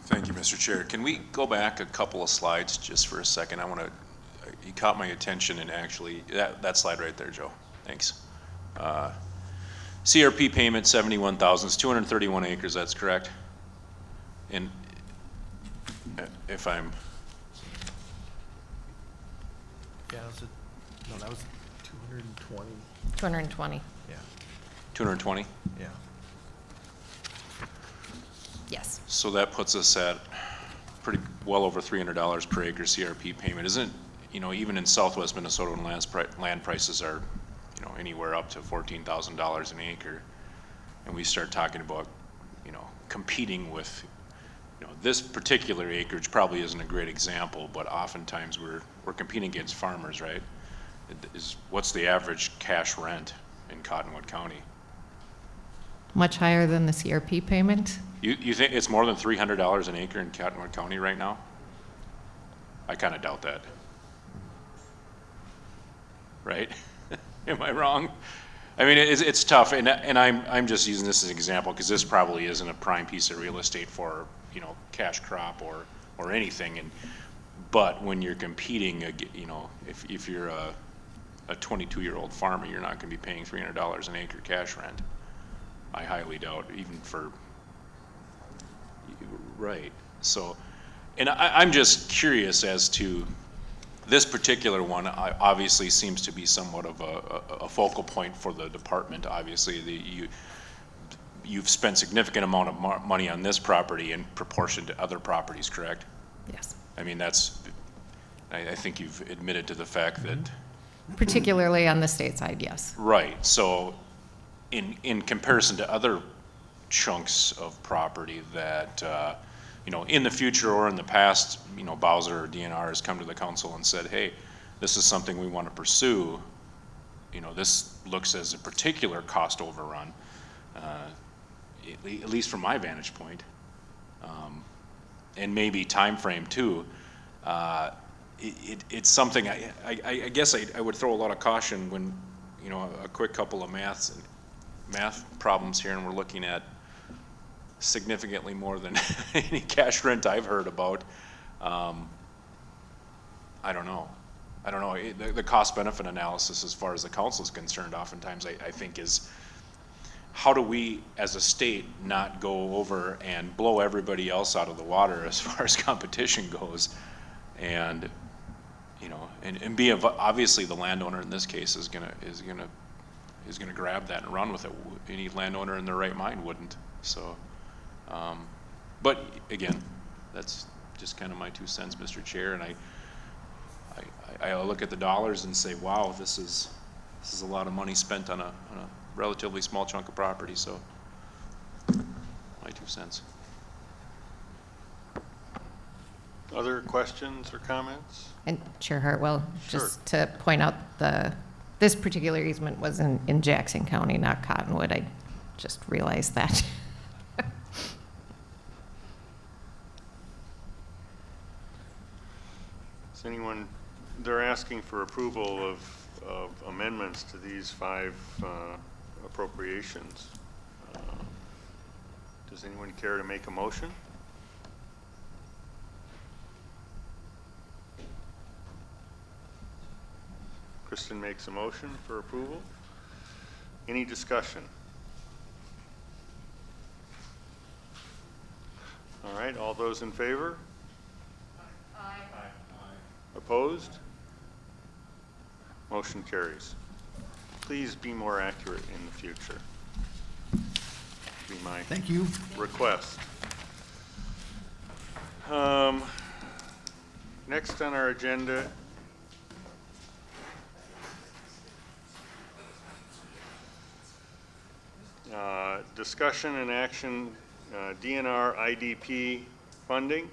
Thank you, Mr. Chair. Can we go back a couple of slides just for a second? You caught my attention, and actually, that slide right there, Joe. Thanks. CRP payment, 71,000, it's 231 acres, that's correct? And if I'm... Yeah, that was 220. 220. Yeah. 220? Yeah. Yes. So that puts us at pretty well over $300 per acre CRP payment. Isn't, even in southwest Minnesota, when land prices are, anywhere up to $14,000 an acre, and we start talking about, competing with, this particular acreage probably isn't a great example, but oftentimes we're competing against farmers, right? What's the average cash rent in Cottonwood County? Much higher than the CRP payment? You think it's more than $300 an acre in Cottonwood County right now? I kind of doubt that. Right? Am I wrong? I mean, it's tough, and I'm just using this as an example, because this probably isn't a prime piece of real estate for, you know, cash crop or anything, but when you're competing, you know, if you're a 22-year-old farmer, you're not gonna be paying $300 an acre cash rent. I highly doubt, even for, right, so, and I'm just curious as to, this particular one obviously seems to be somewhat of a focal point for the department. Obviously, you've spent significant amount of money on this property in proportion to other properties, correct? Yes. I mean, I think you've admitted to the fact that. Particularly on the state side, yes. Right, so in comparison to other chunks of property that, you know, in the future or in the past, you know, Bowser or DNR has come to the council and said, hey, this is something we want to pursue. You know, this looks as a particular cost overrun, at least from my vantage point, and maybe time frame too. It's something I guess I would throw a lot of caution when, you know, a quick couple of math problems here, and we're looking at significantly more than any cash rent I've heard about. I don't know. The cost benefit analysis, as far as the council is concerned, oftentimes I think is, how do we as a state not go over and blow everybody else out of the water as far as competition goes, and, you know, and be obviously the landowner in this case is gonna grab that and run with it. Any landowner in their right mind wouldn't. So, but again, that's just kind of my 2 cents, Mr. Chair, and I look at the dollars and say, wow, this is a lot of money spent on a relatively small chunk of property. So, my 2 cents. Other questions or comments? And Chair Hartwell, Sure. just to point out, this particular easement was in Jackson County, not Cottonwood. I just realized that. Is anyone, they're asking for approval of amendments to these 5 appropriations. Does anyone care to make a motion? Kristen makes a motion for approval. Any discussion? All right, all those in favor? Aye. Opposed? Motion carries. Please be more accurate in the future. Be my Thank you. request. Next on our agenda discussion and action, DNR IDP funding.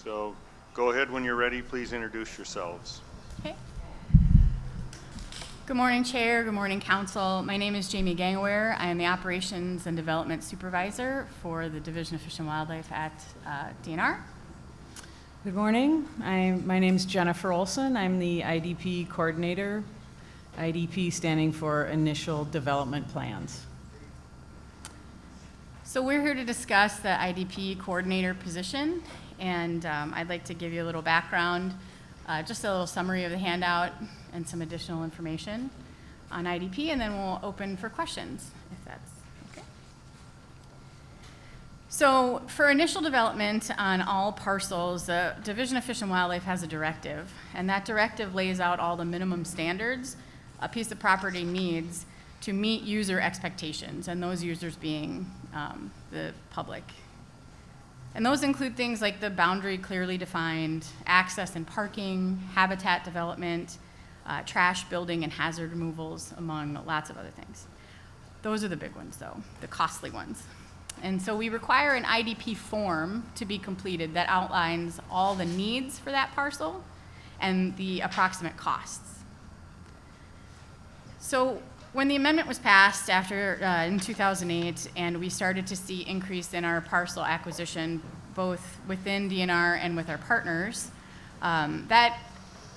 So go ahead when you're ready. Please introduce yourselves. Okay. Good morning, Chair. Good morning, Council. My name is Jamie Gangware. I am the Operations and Development Supervisor for the Division of Fish and Wildlife at DNR. Good morning. My name's Jennifer Olson. I'm the IDP Coordinator. IDP standing for Initial Development Plans. So we're here to discuss the IDP Coordinator position, and I'd like to give you a little background, just a little summary of the handout and some additional information on IDP, and then we'll open for questions, if that's okay. So for initial development on all parcels, the Division of Fish and Wildlife has a directive, and that directive lays out all the minimum standards a piece of property needs to meet user expectations, and those users being the public. And those include things like the boundary clearly defined, access and parking, habitat development, trash, building, and hazard removals, among lots of other things. Those are the big ones, though, the costly ones. And so we require an IDP form to be completed that outlines all the needs for that parcel and the approximate costs. So when the amendment was passed in 2008, and we started to see increase in our parcel acquisition, both within DNR and with our partners, that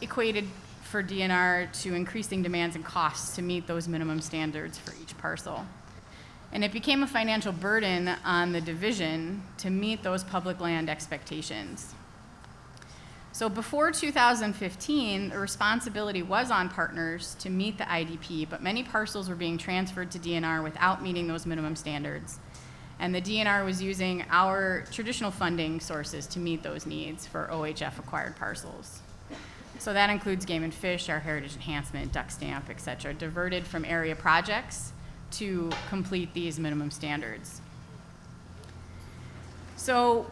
equated for DNR to increasing demands and costs to meet those minimum standards for each parcel. And it became a financial burden on the division to meet those public land expectations. So before 2015, the responsibility was on partners to meet the IDP, but many parcels were being transferred to DNR without meeting those minimum standards. And the DNR was using our traditional funding sources to meet those needs for OHF acquired parcels. So that includes game and fish, our heritage enhancement, duck stamp, et cetera, diverted from area projects to complete these minimum standards. So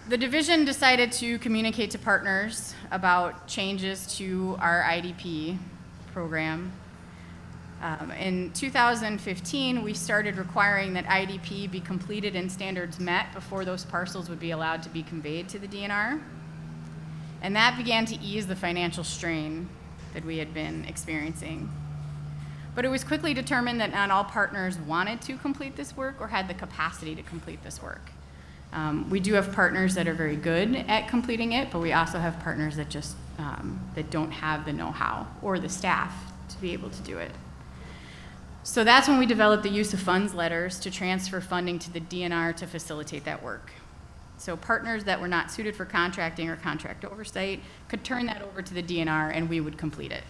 the division decided to communicate to partners about changes to our IDP program. In 2015, we started requiring that IDP be completed and standards met before those parcels would be allowed to be conveyed to the DNR. And that began to ease the financial strain that we had been experiencing. But it was quickly determined that not all partners wanted to complete this work or had the capacity to complete this work. We do have partners that are very good at completing it, but we also have partners that just that don't have the know-how or the staff to be able to do it. So that's when we developed the use of funds letters to transfer funding to the DNR to facilitate that work. So partners that were not suited for contracting or contract oversight could turn that over to the DNR and we would complete it.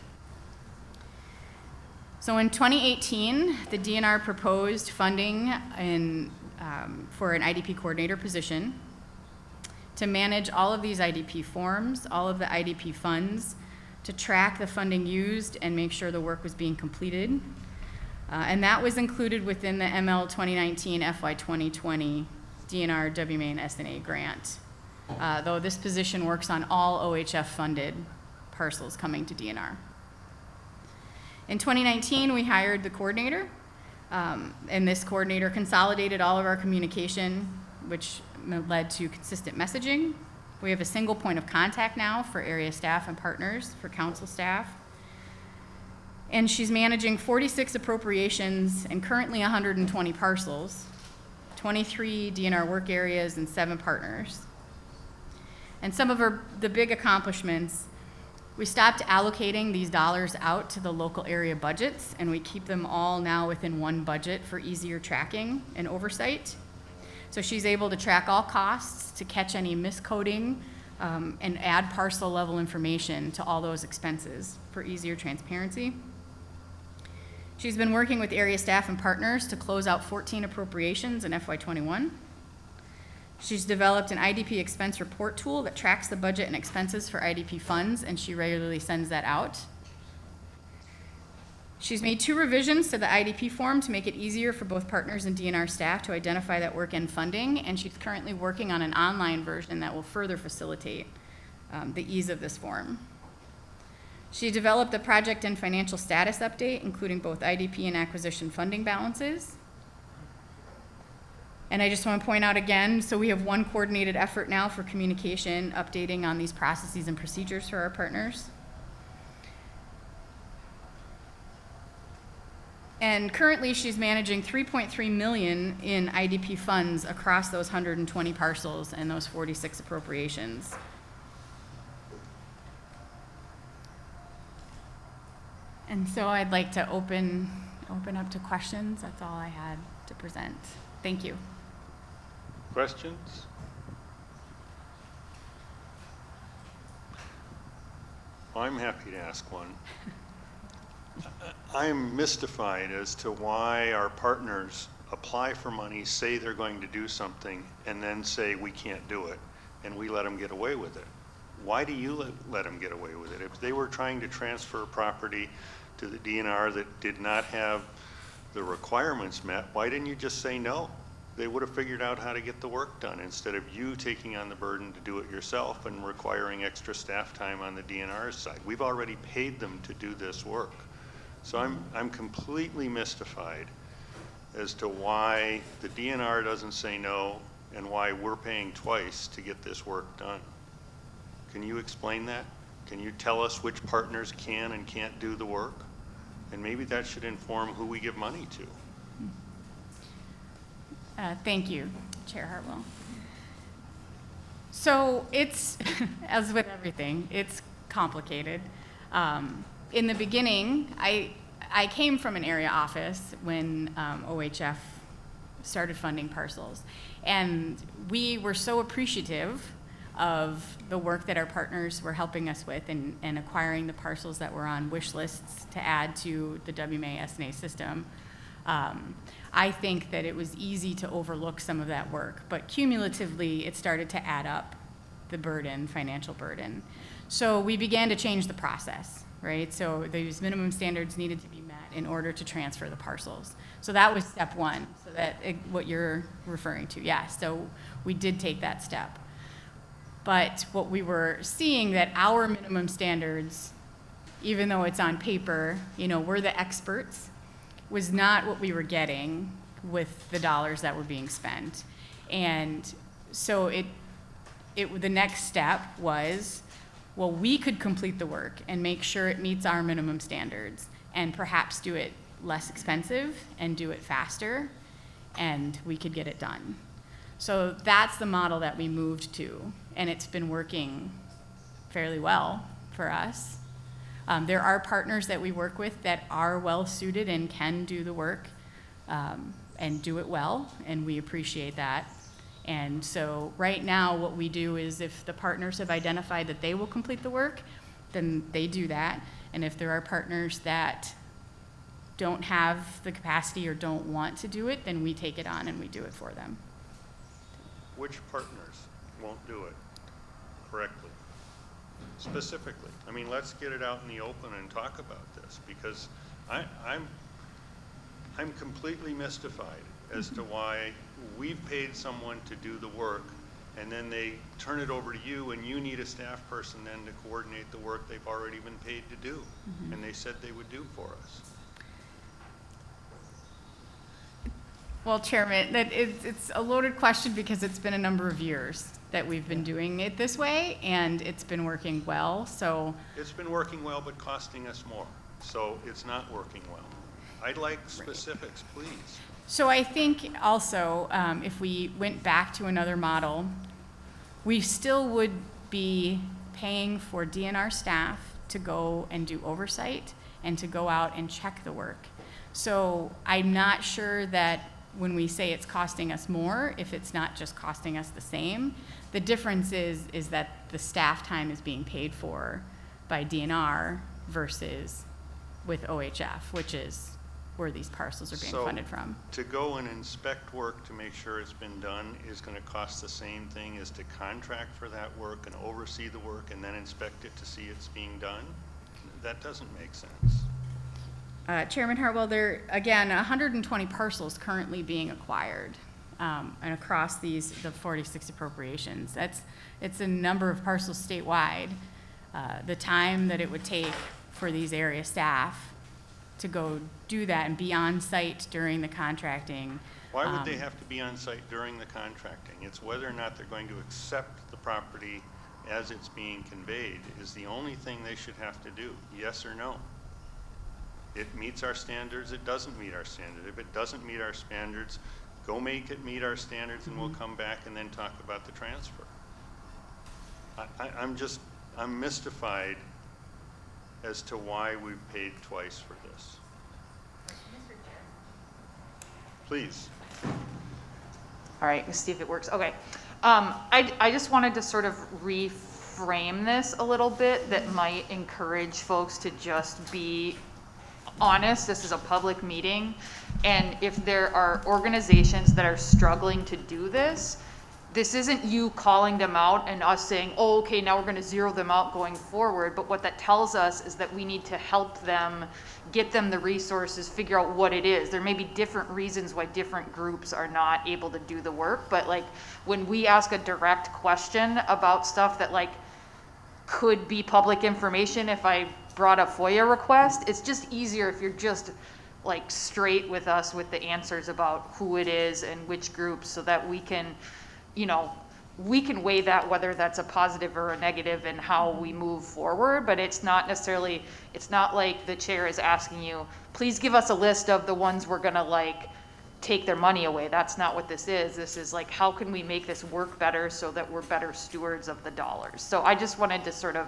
So in 2018, the DNR proposed funding for an IDP coordinator position to manage all of these IDP forms, all of the IDP funds, to track the funding used and make sure the work was being completed. And that was included within the ML 2019 FY 2020 DNR WMAIN SNA grant, though this position works on all OHF funded parcels coming to DNR. In 2019, we hired the coordinator, and this coordinator consolidated all of our communication, which led to consistent messaging. We have a single point of contact now for area staff and partners, for council staff. And she's managing 46 appropriations and currently 120 parcels, 23 DNR work areas, and 7 partners. And some of the big accomplishments: we stopped allocating these dollars out to the local area budgets, and we keep them all now within one budget for easier tracking and oversight. So she's able to track all costs, to catch any miscoding, and add parcel level information to all those expenses for easier transparency. She's been working with area staff and partners to close out 14 appropriations in FY21. She's developed an IDP expense report tool that tracks the budget and expenses for IDP funds, and she regularly sends that out. She's made 2 revisions to the IDP form to make it easier for both partners and DNR staff to identify that work and funding, and she's currently working on an online version that will further facilitate the ease of this form. She developed a project and financial status update, including both IDP and acquisition funding balances. And I just want to point out again, so we have one coordinated effort now for communication, updating on these processes and procedures for our partners. And currently she's managing $3.3 million in IDP funds across those 120 parcels and those 46 appropriations. And so I'd like to open up to questions. That's all I had to present. Thank you. Questions? Well, I'm happy to ask one. I'm mystified as to why our partners apply for money, say they're going to do something, and then say we can't do it, and we let them get away with it. Why do you let them get away with it? If they were trying to transfer property to the DNR that did not have the requirements met, why didn't you just say no? they would have figured out how to get the work done instead of you taking on the burden to do it yourself and requiring extra staff time on the DNR side. We've already paid them to do this work. So I'm completely mystified as to why the DNR doesn't say no and why we're paying twice to get this work done. Can you explain that? Can you tell us which partners can and can't do the work? And maybe that should inform who we give money to. Thank you, Chair Hartwell. So it's, as with everything, it's complicated. In the beginning, I came from an area office when OHF started funding parcels. And we were so appreciative of the work that our partners were helping us with and acquiring the parcels that were on wish lists to add to the WMA SNA system. I think that it was easy to overlook some of that work, but cumulatively it started to add up, the burden, financial burden. So we began to change the process, right? So these minimum standards needed to be met in order to transfer the parcels. So that was step one, so that what you're referring to, yeah. So we did take that step. But what we were seeing that our minimum standards, even though it's on paper, you know, we're the experts, was not what we were getting with the dollars that were being spent. And so the next step was, well, we could complete the work and make sure it meets our minimum standards and perhaps do it less expensive and do it faster, and we could get it done. So that's the model that we moved to, and it's been working fairly well for us. There are partners that we work with that are well suited and can do the work and do it well, and we appreciate that. And so right now what we do is if the partners have identified that they will complete the work, then they do that. And if there are partners that don't have the capacity or don't want to do it, then we take it on and we do it for them. Which partners won't do it correctly? Specifically. I mean, let's get it out in the open and talk about this, because I'm completely mystified as to why we've paid someone to do the work and then they turn it over to you and you need a staff person then to coordinate the work they've already been paid to do and they said they would do for us. Well, Chairman, it's a loaded question because it's been a number of years that we've been doing it this way, and it's been working well, so. It's been working well, but costing us more. So it's not working well. I'd like specifics, please. So I think also, if we went back to another model, we still would be paying for DNR staff to go and do oversight and to go out and check the work. So I'm not sure that when we say it's costing us more, if it's not just costing us the same. The difference is that the staff time is being paid for by DNR versus with OHF, which is where these parcels are being funded from. To go and inspect work to make sure it's been done is going to cost the same thing as to contract for that work and oversee the work and then inspect it to see it's being done? That doesn't make sense. Chairman Hartwell, there, again, 120 parcels currently being acquired, and across the 46 appropriations. It's a number of parcels statewide. The time that it would take for these area staff to go do that and be on site during the contracting. Why would they have to be on site during the contracting? It's whether or not they're going to accept the property as it's being conveyed is the only thing they should have to do, yes or no. It meets our standards, it doesn't meet our standards. If it doesn't meet our standards, go make it meet our standards and we'll come back and then talk about the transfer. I'm mystified as to why we've paid twice for this. Please. All right, let's see if it works. Okay. I just wanted to sort of reframe this a little bit that might encourage folks to just be honest. This is a public meeting, and if there are organizations that are struggling to do this, this isn't you calling them out and us saying, oh, okay, now we're going to zero them out going forward. But what that tells us is that we need to help them, get them the resources, figure out what it is. There may be different reasons why different groups are not able to do the work. But like when we ask a direct question about stuff that like could be public information, if I brought a FOIA request, it's just easier if you're just like straight with us with the answers about who it is and which groups, so that we can, you know, we can weigh that, whether that's a positive or a negative and how we move forward. But it's not necessarily, it's not like the chair is asking you, please give us a list of the ones we're gonna like take their money away. That's not what this is. This is like, how can we make this work better so that we're better stewards of the dollars? So I just wanted to sort of,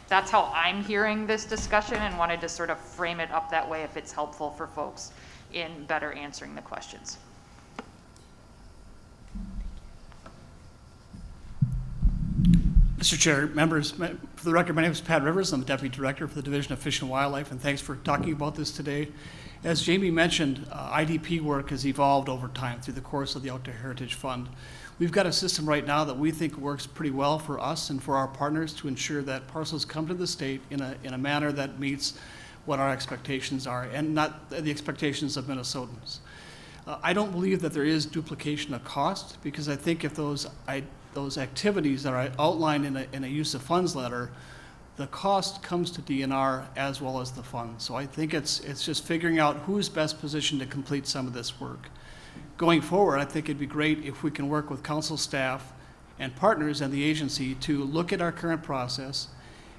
that's how I'm hearing this discussion, and wanted to sort of frame it up that way if it's helpful for folks in better answering the questions. Mr. Chair, members, for the record, my name is Pat Rivers. I'm the Deputy Director for the Division of Fish and Wildlife, and thanks for talking about this today. As Jamie mentioned, IDP work has evolved over time through the course of the Outdoor Heritage Fund. We've got a system right now that we think works pretty well for us and for our partners to ensure that parcels come to the state in a manner that meets what our expectations are, and not the expectations of Minnesotans. I don't believe that there is duplication of cost, because I think if those activities that are outlined in a use of funds letter, the cost comes to DNR as well as the fund. So I think it's just figuring out who's best positioned to complete some of this work. Going forward, I think it'd be great if we can work with council staff and partners and the agency to look at our current process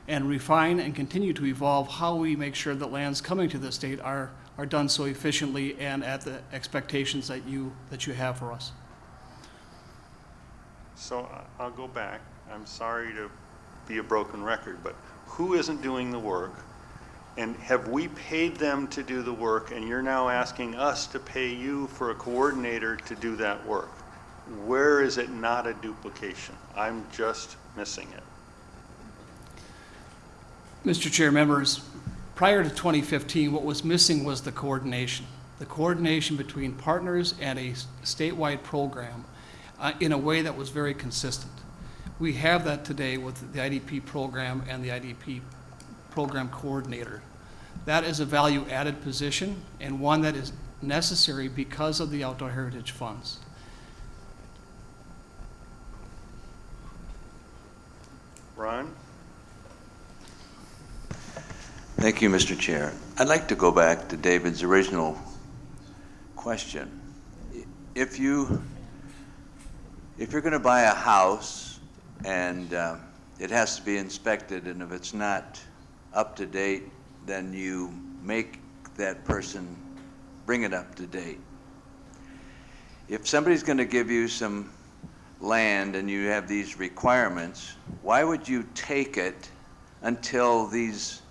and refine and continue to evolve how we make sure that lands coming to the state are done so efficiently and at the expectations that you have for us. So I'll go back. I'm sorry to be a broken record, but who isn't doing the work? And have we paid them to do the work, and you're now asking us to pay you for a coordinator to do that work? Where is it not a duplication? I'm just missing it. Mr. Chair, members, prior to 2015, what was missing was the coordination between partners and a statewide program in a way that was very consistent. We have that today with the IDP program and the IDP program coordinator. That is a value-added position, and one that is necessary because of the Outdoor Heritage Funds. Ron? Thank you, Mr. Chair. I'd like to go back to David's original question. If you're going to buy a house and it has to be inspected, and if it's not up to date, then you make that person bring it up to date. If somebody's going to give you some land and you have these requirements, why would you take it until these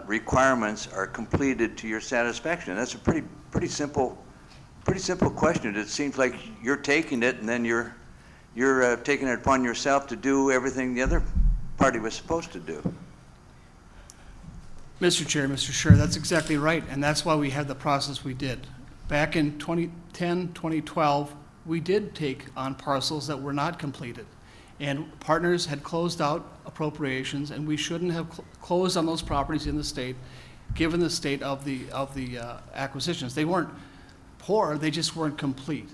requirements are completed to your satisfaction? That's a pretty simple question. It seems like you're taking it and then you're taking it upon yourself to do everything the other party was supposed to do. Mr. Chair, Mr. Scher, that's exactly right, and that's why we had the process we did. Back in 2010, 2012, we did take on parcels that were not completed, and partners had closed out appropriations, and we shouldn't have closed on those properties in the state, given the state of the acquisitions. They weren't poor, they just weren't complete.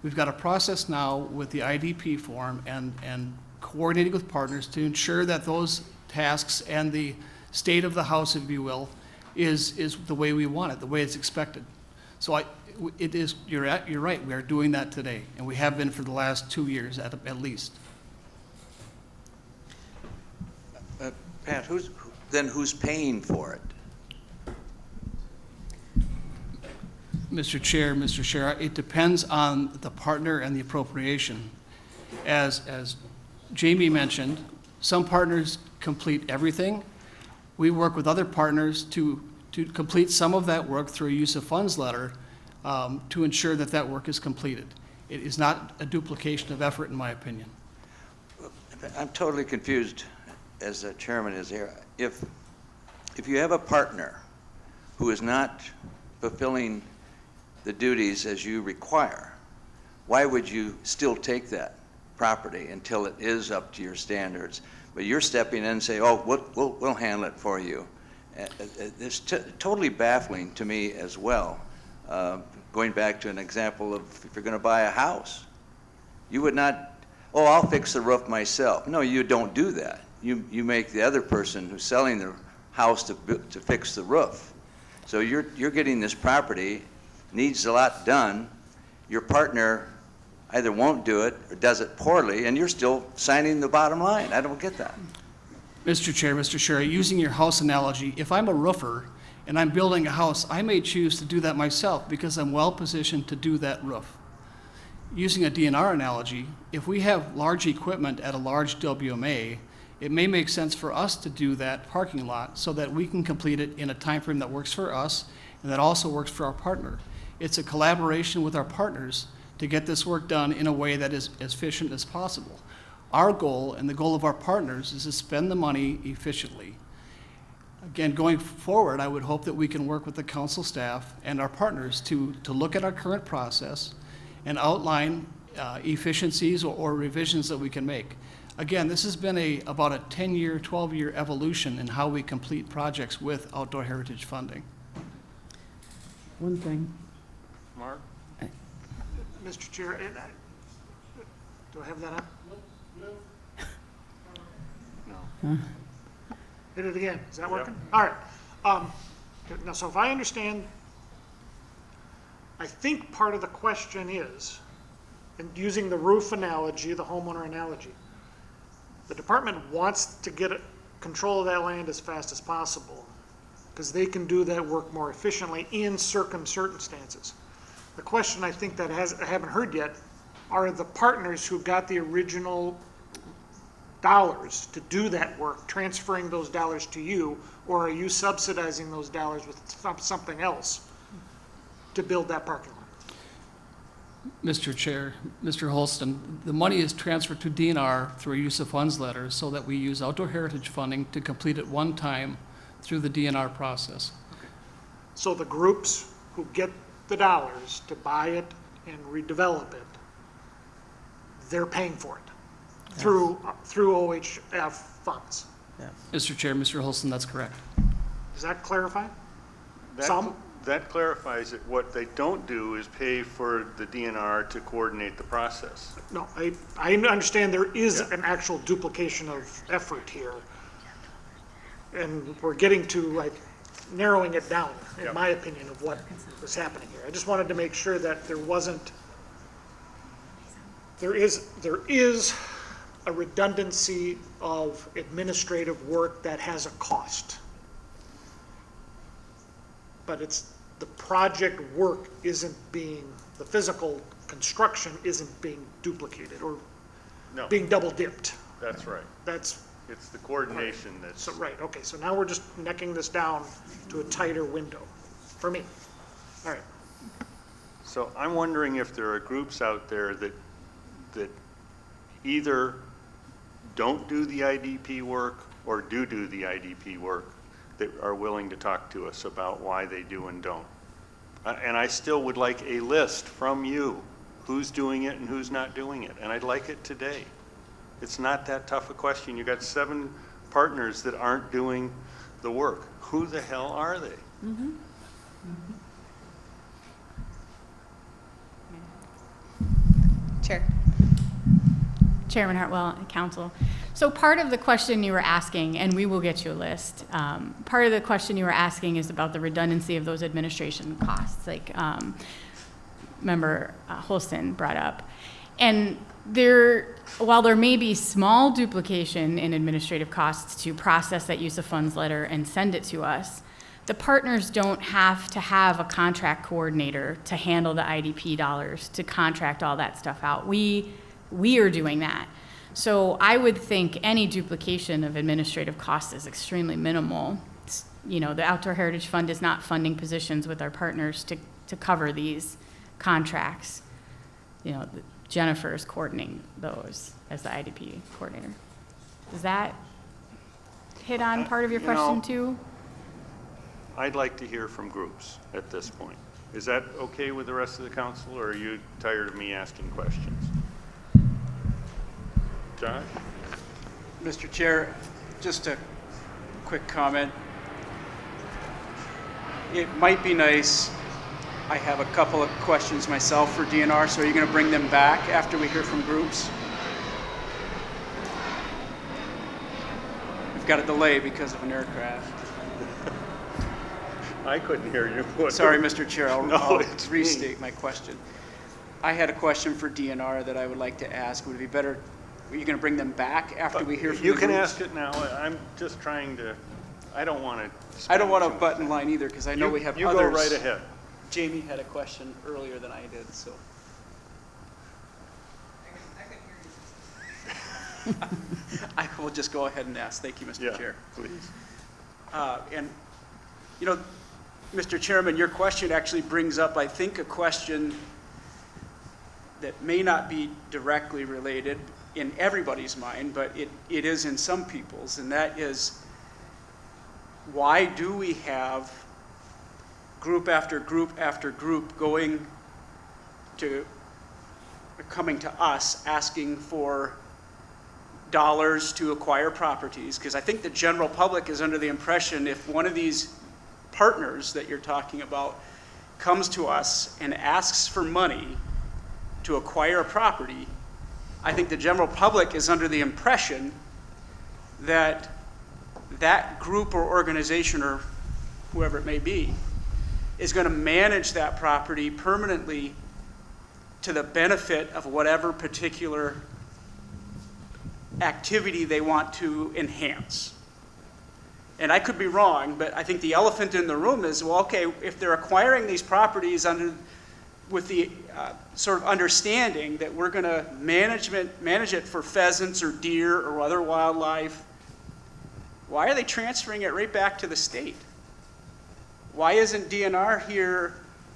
We've got a process now with the IDP form and coordinating with partners to ensure that those tasks and the state of the house, if you will, is the way we want it, the way it's expected. So you're right, we are doing that today, and we have been for the last 2 years at least. Pat, who's paying for it? Mr. Chair, Mr. Scher, it depends on the partner and the appropriation. As Jamie mentioned, some partners complete everything. We work with other partners to complete some of that work through a use of funds letter to ensure that that work is completed. It is not a duplication of effort, in my opinion. I'm totally confused, as the chairman is here. If you have a partner who is not fulfilling the duties as you require, why would you still take that? property until it is up to your standards. But you're stepping in and say, oh, we'll handle it for you. It's totally baffling to me as well. Going back to an example of if you're going to buy a house, you would not, oh, I'll fix the roof myself. No, you don't do that. You make the other person who's selling the house to fix the roof. So you're getting this property, needs a lot done. Your partner either won't do it or does it poorly, and you're still signing the bottom line. I don't get that. Mr. Chair, Mr. Sherry, using your house analogy, if I'm a roofer and I'm building a house, I may choose to do that myself because I'm well positioned to do that roof. Using a DNR analogy, if we have large equipment at a large WMA, it may make sense for us to do that parking lot so that we can complete it in a time frame that works for us and that also works for our partner. It's a collaboration with our partners to get this work done in a way that is as efficient as possible. Our goal and the goal of our partners is to spend the money efficiently. Again, going forward, I would hope that we can work with the council staff and our partners to look at our current process and outline efficiencies or revisions that we can make. Again, this has been about a 10-year, 12-year evolution in how we complete projects with outdoor heritage funding. One thing. Mark? Mr. Chair, do I have that up? No. Hit it again. Is that working? All right. Now, so if I understand, I think part of the question is, and using the roof analogy, the homeowner analogy, the department wants to get control of that land as fast as possible because they can do that work more efficiently in circumstances. The question I think that I haven't heard yet are the partners who got the original dollars to do that work, transferring those dollars to you, or are you subsidizing those dollars with something else to build that parking lot? Mr. Chair, Mr. Holston, the money is transferred to DNR through a use of funds letter so that we use outdoor heritage funding to complete it one time through the DNR process. So the groups who get the dollars to buy it and redevelop it, they're paying for it through OHF funds. Mr. Chair, Mr. Holston, that's correct. Does that clarify? That clarifies it. What they don't do is pay for the DNR to coordinate the process. No, I understand there is an actual duplication of effort here. And we're getting to like narrowing it down, in my opinion, of what was happening here. I just wanted to make sure that there is a redundancy of administrative work that has a cost. But the project work the physical construction isn't being duplicated or being double dipped. That's right. It's the coordination that's... So, right, okay, so now we're just necking this down to a tighter window, for me. All right. So I'm wondering if there are groups out there that either don't do the IDP work or do the IDP work that are willing to talk to us about why they do and don't. And I still would like a list from you, who's doing it and who's not doing it, and I'd like it today. It's not that tough a question. You got 7 partners that aren't doing the work. Who the hell are they? Mm-hmm. Chair. Chairman Hartwell and Council. So part of the question you were asking, and we will get you a list, part of the question you were asking is about the redundancy of those administration costs, like Member Holston brought up. And while there may be small duplication in administrative costs to process that use of funds letter and send it to us, the partners don't have to have a contract coordinator to handle the IDP dollars, to contract all that stuff out. We are doing that. So I would think any duplication of administrative costs is extremely minimal. The Outdoor Heritage Fund is not funding positions with our partners to cover these contracts. Jennifer's coordinating those as the IDP coordinator. Does that hit on part of your question too? I'd like to hear from groups at this point. Is that okay with the rest of the council, or are you tired of me asking questions? Josh? Mr. Chair, just a quick comment. It might be nice, I have a couple of questions myself for DNR, so are you going to bring them back after we hear from groups? We've got a delay because of an aircraft. I couldn't hear you. Sorry, Mr. Chair, I'll it's me. restate my question. I had a question for DNR that I would like to ask. Would it be better, are you going to bring them back after we hear from the You groups? can ask it now. I'm just trying to, I don't want to. I don't want to butt in line either, because I know we have You others. go right ahead. Jamie had a question earlier than I did, so. I will just go ahead and ask. Thank you, Mr. Chair. Please. And, you know, Mr. Chairman, your question actually brings up, I think, a question that may not be directly related in everybody's mind, but it is in some people's, and that is, why do we have group after group after group coming to us asking for dollars to acquire properties? Because I think the general public is under the impression if one of these partners that you're talking about comes to us and asks for money to acquire a property, I think the general public is under the impression that that group or organization or whoever it may be is going to manage that property permanently to the benefit of whatever particular activity they want to enhance. And I could be wrong, but I think the elephant in the room is, well, okay, if they're acquiring these properties with the sort of understanding that we're going to manage it for pheasants or deer or other wildlife, why are they transferring it right back to the state? Why isn't DNR here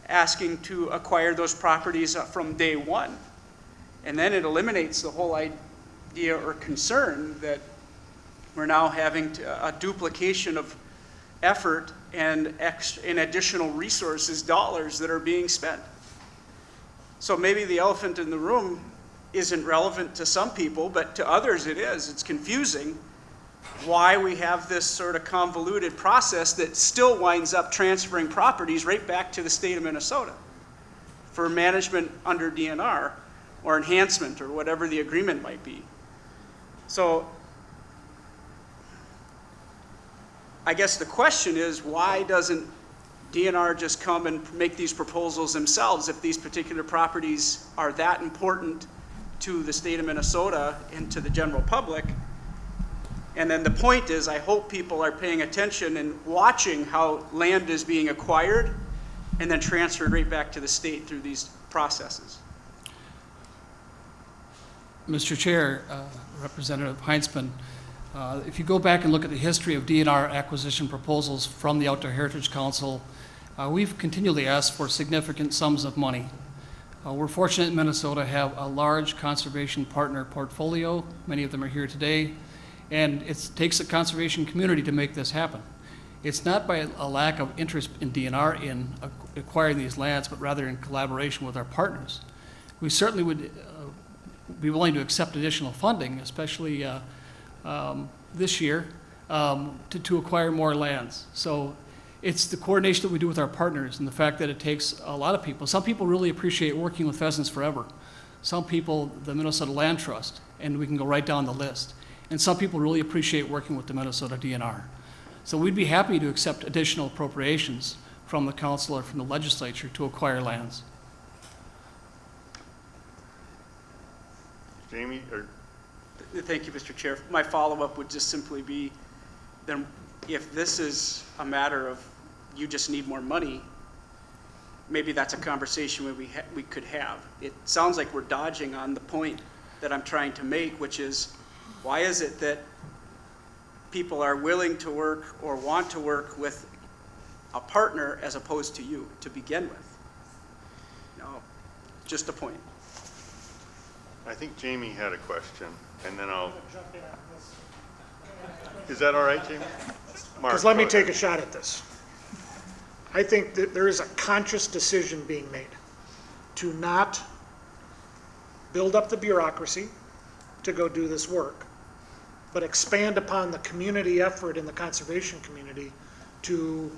asking to acquire those properties from day one? And then it eliminates the whole idea or concern that we're now having a duplication of effort and additional resources, dollars that are being spent. So maybe the elephant in the room isn't relevant to some people, but to others it is. It's confusing why we have this sort of convoluted process that still winds up transferring properties right back to the state of Minnesota for management under DNR or enhancement or whatever the agreement might be. So I guess the question is, why doesn't DNR just come and make these proposals themselves if these particular properties are that important to the state of Minnesota and to the general public? And then the point is, I hope people are paying attention and watching how land is being acquired and then transferred right back to the state through these processes. Mr. Chair, Representative Heinzman, if you go back and look at the history of DNR acquisition proposals from the Outdoor Heritage Council, we've continually asked for significant sums of money. We're fortunate in Minnesota to have a large conservation partner portfolio. Many of them are here today. And it takes a conservation community to make this happen. It's not by a lack of interest in DNR in acquiring these lands, but rather in collaboration with our partners. We certainly would be willing to accept additional funding, especially this year, to acquire more lands. So it's the coordination that we do with our partners and the fact that it takes a lot of people. Some people really appreciate working with Pheasants Forever. Some people, the Minnesota Land Trust, and we can go right down the list. And some people really appreciate working with the Minnesota DNR. So we'd be happy to accept additional appropriations from the council or from the legislature to acquire lands. Jamie, or Thank you, Mr. Chair. My follow-up would just simply be, then if this is a matter of you just need more money, maybe that's a conversation we could have. It sounds like we're dodging on the point that I'm trying to make, which is, why is it that people are willing to work or want to work with a partner as opposed to you to begin with? No, just a point. I think Jamie had a question, and then I'll. Is that all right, Jamie? Mark, Because let me go take ahead. a shot at this. I think that there is a conscious decision being made to not build up the bureaucracy, to go do this work, but expand upon the community effort in the conservation community to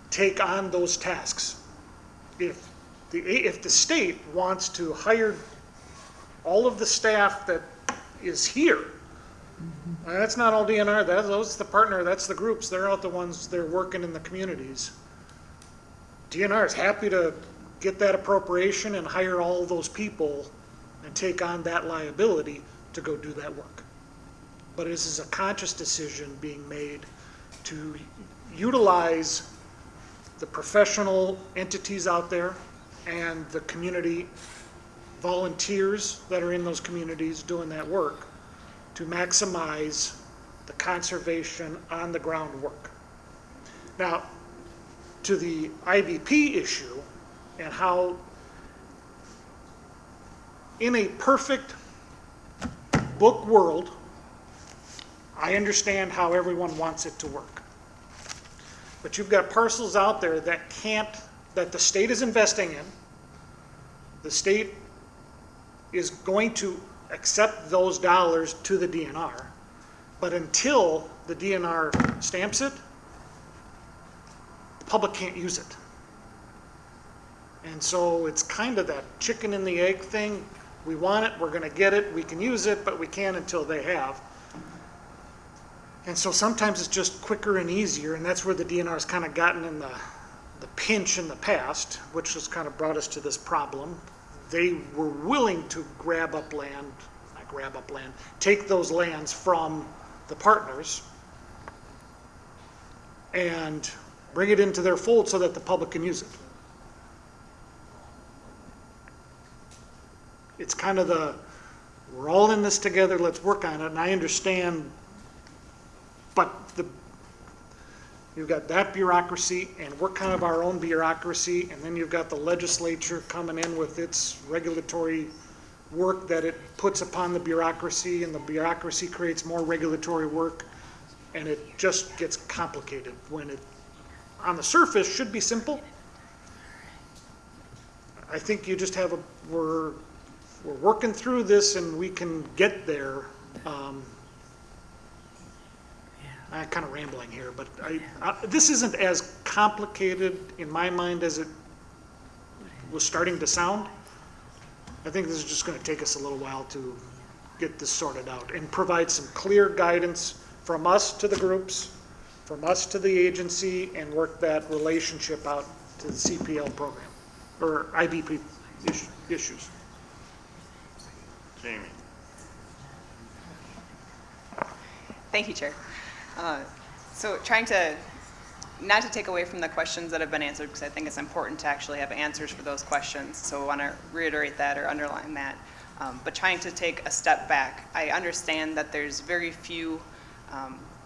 take on those tasks. If the state wants to hire all of the staff that is here, that's not all DNR, that's the partner, that's the groups, they're out the ones, they're working in the communities. DNR is happy to get that appropriation and hire all those people and take on that liability to go do that work. But this is a conscious decision being made to utilize the professional entities out there and the community volunteers that are in those communities doing that work to maximize the conservation on the ground work. Now, to the IDP issue and how in a perfect book world, I understand how everyone wants it to work. But you've got parcels out there that that the state is investing in. The state is going to accept those dollars to the DNR. But until the DNR stamps it, the public can't use it. And so it's kind of that chicken and the egg thing. We want it, we're going to get it, we can use it, but we can't until they have. And so sometimes it's just quicker and easier, and that's where the DNR's kind of gotten in the pinch in the past, which has kind of brought us to this problem. They were willing to take those lands from the partners and bring it into their fold so that the public can use it. It's kind of we're all in this together, let's work on it, and I understand, but you've got that bureaucracy, and we're kind of our own bureaucracy, and then you've got the legislature coming in with its regulatory work that it puts upon the bureaucracy, and the bureaucracy creates more regulatory work, and it just gets complicated when it, on the surface, should be simple. I think you just have we're working through this and we can get there. I'm kind of rambling here, but this isn't as complicated in my mind as it was starting to sound. I think this is just going to take us a little while to get this sorted out and provide some clear guidance from us to the groups, from us to the agency, and work that relationship out to the CPL program or IDP issues. Jamie. Thank you, Chair. So trying to, not to take away from the questions that have been answered, because I think it's important to actually have answers for those questions, so I want to reiterate that or underline that. But trying to take a step back, I understand that there's very few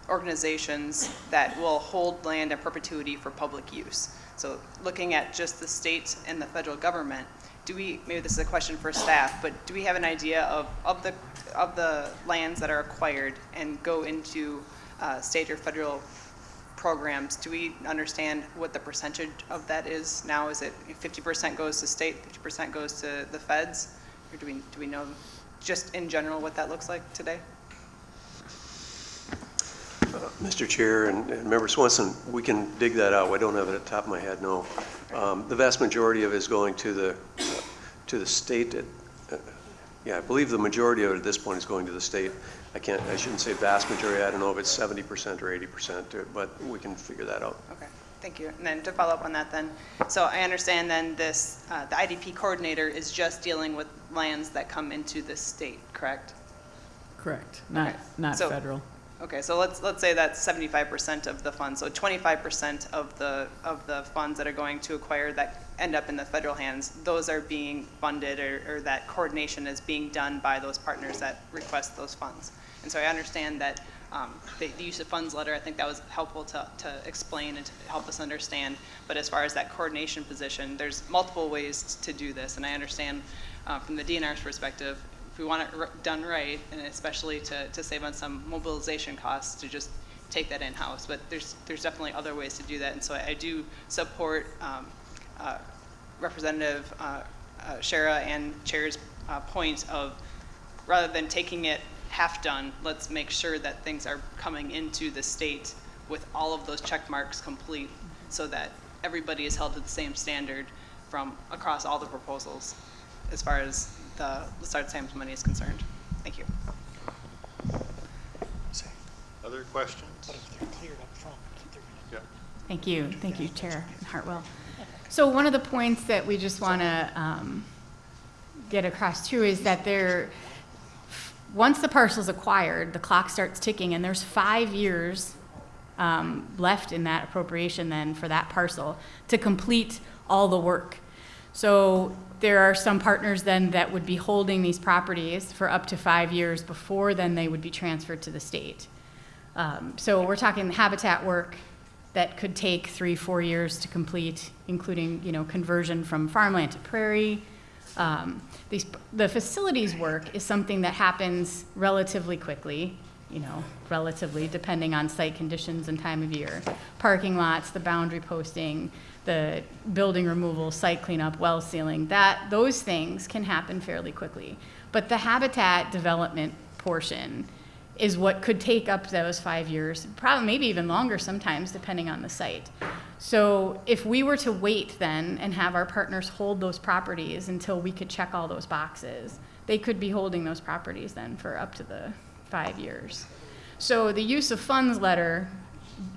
organizations that will hold land in perpetuity for public use. So looking at just the state and the federal government, maybe this is a question for staff, but do we have an idea of the lands that are acquired and go into state or federal programs? Do we understand what the percentage of that is now? Is it 50% goes to state, 50% goes to the feds? Or do we know just in general what that looks like today? Mr. Chair and Member Swenson, we can dig that out. I don't have it at the top of my head, no. The vast majority of it is going to the state. Yeah, I believe the majority of it at this point is going to the state. I shouldn't say vast majority. I don't know if it's 70% or 80%, but we can figure that out. Okay, thank you. And then to follow up on that then, so I understand then the IDP coordinator is just dealing with lands that come into the state, correct? Correct, not federal. Okay, so let's say that's 75% of the funds. So 25% of the funds that are going to acquire that end up in the federal hands, those are being funded or that coordination is being done by those partners that request those funds. And so I understand that the use of funds letter, I think that was helpful to explain and to help us understand. But as far as that coordination position, there's multiple ways to do this. And I understand from the DNR's perspective, if we want it done right, and especially to save on some mobilization costs, to just take that in-house. But there's definitely other ways to do that. And so I do support Representative Shara and Chair's point of rather than taking it half done, let's make sure that things are coming into the state with all of those check marks complete so that everybody is held to the same standard from across all the proposals as far as the Lessard-Sams money is concerned. Thank you. Other questions? But if they're cleared up front, they're gonna. Yeah. Thank you, Chair Hartwell. So one of the points that we just want to get across too is that once the parcel is acquired, the clock starts ticking, and there's 5 years left in that appropriation then for that parcel to complete all the work. So there are some partners then that would be holding these properties for up to 5 years before then they would be transferred to the state. So we're talking habitat work that could take 3-4 years to complete, including, you know, conversion from farmland to prairie. The facilities work is something that happens relatively quickly, you know, relatively depending on site conditions and time of year. Parking lots, the boundary posting, the building removal, site cleanup, well sealing, those things can happen fairly quickly. But the habitat development portion is what could take up those 5 years, probably maybe even longer sometimes, depending on the site. So if we were to wait then and have our partners hold those properties until we could check all those boxes, they could be holding those properties then for up to the 5 years. So the use of funds letter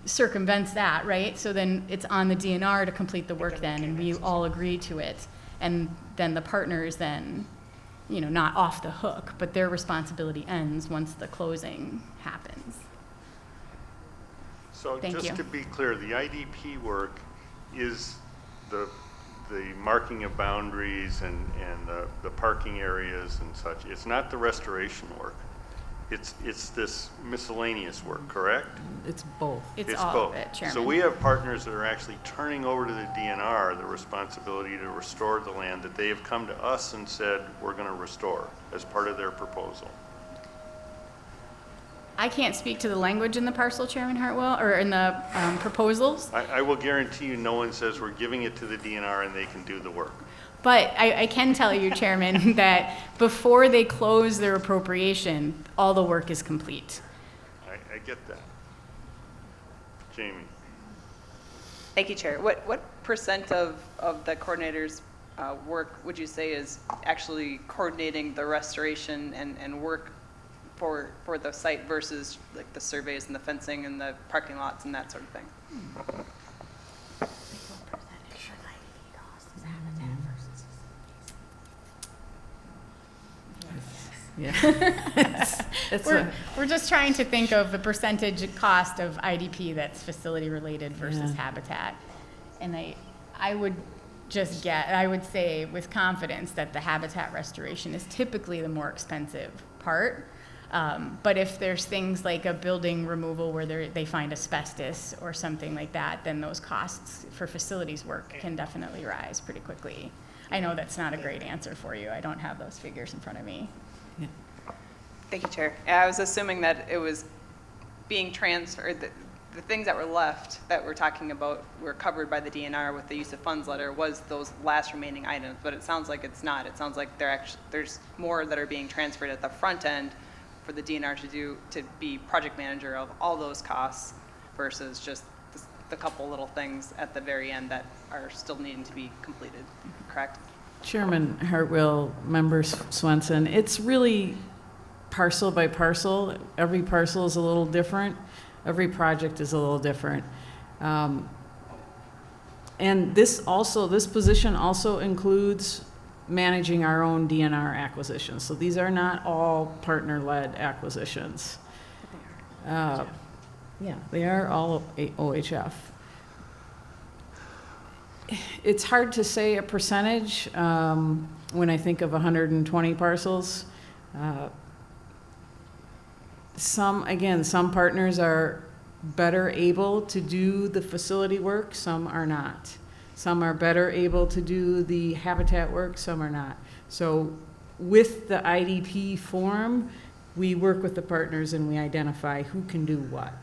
circumvents that, right? So then it's on the DNR to complete the work then, and we all agree to it. And then the partners then, you know, not off the hook, but their responsibility ends once the closing happens. So Thank just you. to be clear, the IDP work is the marking of boundaries and the parking areas and such. It's not the restoration work. It's this miscellaneous work, correct? It's both. It's all of it, Chairman. So we have partners that are actually turning over to the DNR the responsibility to restore the land that they have come to us and said, we're going to restore as part of their proposal. I can't speak to the language in the parcel, Chairman Hartwell, or in the proposals, I will guarantee you no one says we're giving it to the DNR and they can do the work. but I can tell you, Chairman, that before they close their appropriation, all the work is complete. I get that. Jamie. Thank you, Chair. What percent of the coordinator's work would you say is actually coordinating the restoration and work for the site versus like the surveys and the fencing and the parking lots and that sort of thing? Yeah. We're just trying to think of the percentage cost of IDP that's facility related versus Yeah. habitat. And I would say with confidence that the habitat restoration is typically the more expensive part. But if there's things like a building removal where they find asbestos or something like that, then those costs for facilities work can definitely rise pretty quickly. I know that's not a great answer for you. I don't have those figures in front of me. Thank you, Chair. I was assuming that it was being transferred, the things that were left that we're talking about were covered by the DNR with the use of funds letter was those last remaining items, but it sounds like it's not. It sounds like there's more that are being transferred at the front end for the DNR to be project manager of all those costs versus just the couple little things at the very end that are still needing to be completed, correct? Chairman Hartwell, members Swenson, it's really parcel by parcel. Every parcel is a little different. Every project is a little different. And this position also includes managing our own DNR acquisitions. So these are not all partner-led acquisitions. Yeah, they are all OHF. It's hard to say a percentage when I think of 120 parcels. Some partners are better able to do the facility work, some are not. Some are better able to do the habitat work, some are not. So with the IDP form, we work with the partners and we identify who can do what.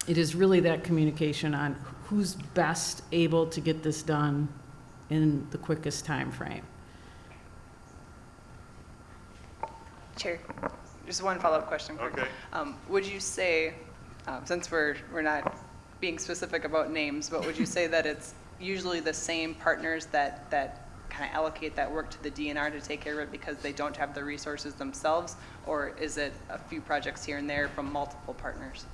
It is really that communication on who's best able to get this done in the quickest time frame. Chair, just one follow-up question. Okay. Would you say, since we're not being specific about names, but would you say that it's usually the same partners that kind of allocate that work to the DNR to take care of it because they don't have the resources themselves? Or is it a few projects here and there from multiple partners?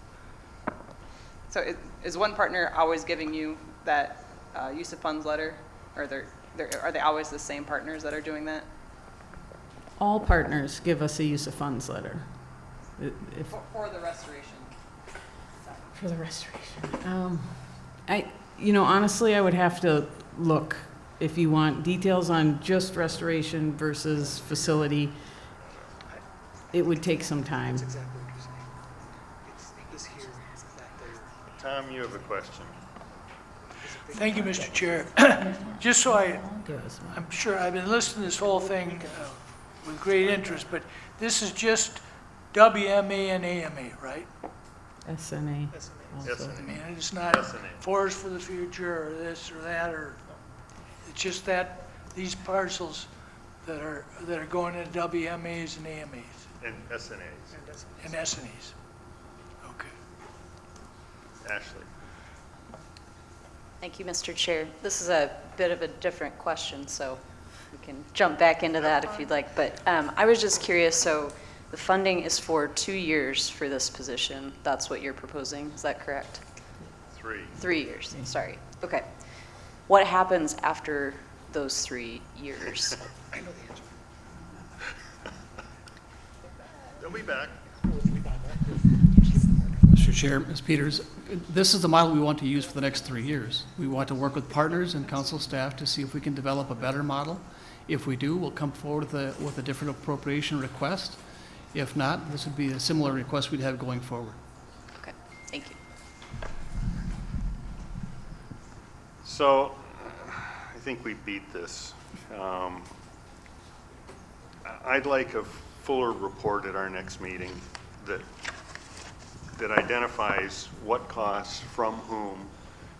So is one partner always giving you that use of funds letter? Or are they always the same partners that are doing that? All partners give us a use of funds letter. For the restoration. For the restoration. Honestly, I would have to look. If you want details on just restoration versus facility, it would take some time. That's exactly what you're saying. It's here, it's that there. Tom, you have a question. Thank you, Mr. Chair. Just so I'm sure, I've been listening to this whole thing with great interest, but this is just WMA and AMA, right? SNA. I mean, it's not Forest for the Future or this or that, or it's just that these parcels that are going into WMAs and AMAs And SNAs. and SNAs. Okay. Ashley. Thank you, Mr. Chair. This is a bit of a different question, so we can jump back into that if you'd like. But I was just curious, so the funding is for 2 years for this position. That's what you're proposing, is that correct? 3. 3 years, sorry. Okay. What happens after those 3 years? I know the answer. They'll be back. Mr. Chair, Ms. Peters, this is the model we want to use for the next 3 years. We want to work with partners and council staff to see if we can develop a better model. If we do, we'll come forward with a different appropriation request. If not, this would be a similar request we'd have going forward. Okay, thank you. So, I think we beat this. I'd like a fuller report at our next meeting that identifies what costs from whom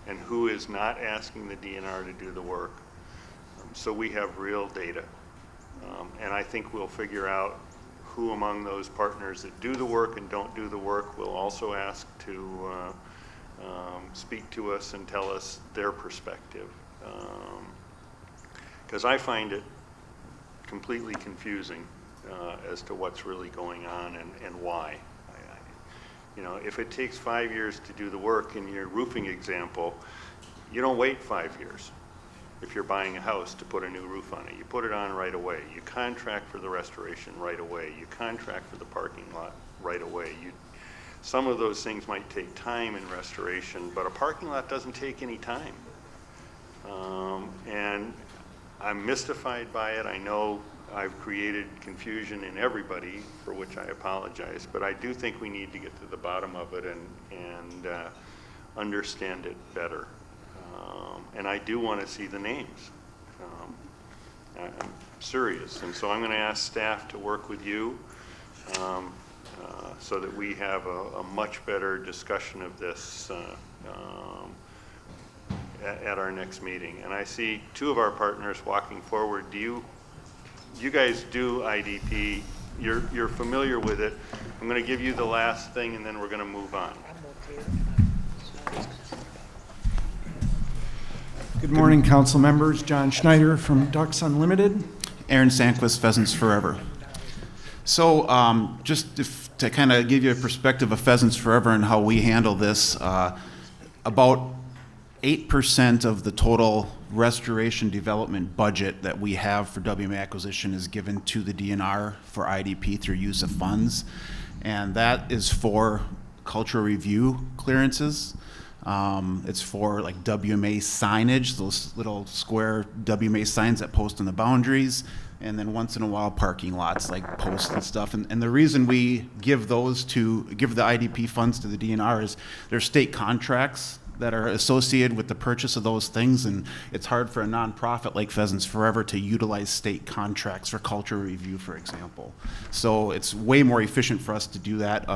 and who is not asking the DNR to do the work, so we have real data. And I think we'll figure out who among those partners that do the work and don't do the work will also ask to speak to us and tell us their perspective. Because I find it completely confusing as to what's really going on and why. If it takes 5 years to do the work in your roofing example, you don't wait 5 years. If you're buying a house to put a new roof on it, you put it on right away. You contract for the restoration right away. You contract for the parking lot right away. Some of those things might take time in restoration, but a parking lot doesn't take any time. And I'm mystified by it. I know I've created confusion in everybody, for which I apologize, but I do think we need to get to the bottom of it and understand it better. And I do want to see the names. I'm serious, and so I'm going to ask staff to work with you so that we have a much better discussion of this at our next meeting. And I see 2 of our partners walking forward. You guys do IDP, you're familiar with it. I'm going to give you the last thing and then we're going to move on. Good morning, council members. John Schneider from Ducks Unlimited. Aaron Sanquist, Pheasants Forever. So just to kind of give you a perspective of Pheasants Forever and how we handle this, about 8% of the total restoration development budget that we have for WMA acquisition is given to the DNR for IDP through use of funds. And that is for cultural review clearances. It's for like WMA signage, those little square WMA signs that post on the boundaries, and then once in a while parking lots like posts and stuff. And the reason we give the IDP funds to the DNR is there's state contracts that are associated with the purchase of those things, and it's hard for a nonprofit like Pheasants Forever to utilize state contracts for cultural review, for example. So it's way more efficient for us to do that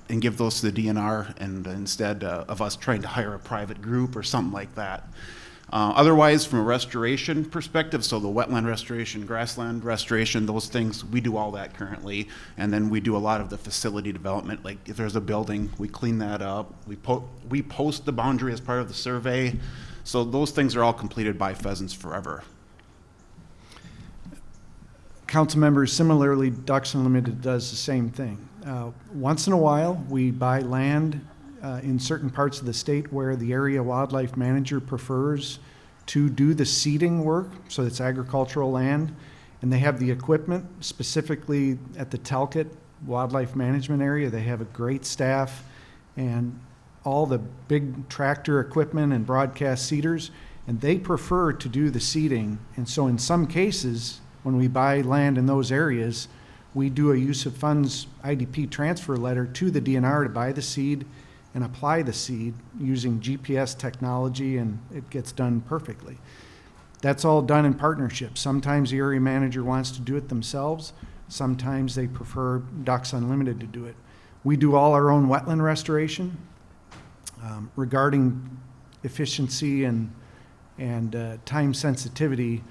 and give those to the DNR, and instead of us trying to hire a private group or something like that. Otherwise, from a restoration perspective, so the wetland restoration, grassland restoration, those things, we do all that currently. And then we do a lot of the facility development, like if there's a building, we clean that up. We post the boundary as part of the survey. So those things are all completed by Pheasants Forever. Council members, similarly, Ducks Unlimited does the same thing. Once in a while, we buy land in certain parts of the state where the area wildlife manager prefers to do the seeding work, so it's agricultural land, and they have the equipment, specifically at the Talcott Wildlife Management Area. They have a great staff and all the big tractor equipment and broadcast seeders, and they prefer to do the seeding. And so in some cases, when we buy land in those areas, we do a use of funds IDP transfer letter to the DNR to buy the seed and apply the seed using GPS technology, and it gets done perfectly. That's all done in partnership. Sometimes the area manager wants to do it themselves. Sometimes they prefer Ducks Unlimited to do it. We do all our own wetland restoration. Regarding efficiency and time sensitivity,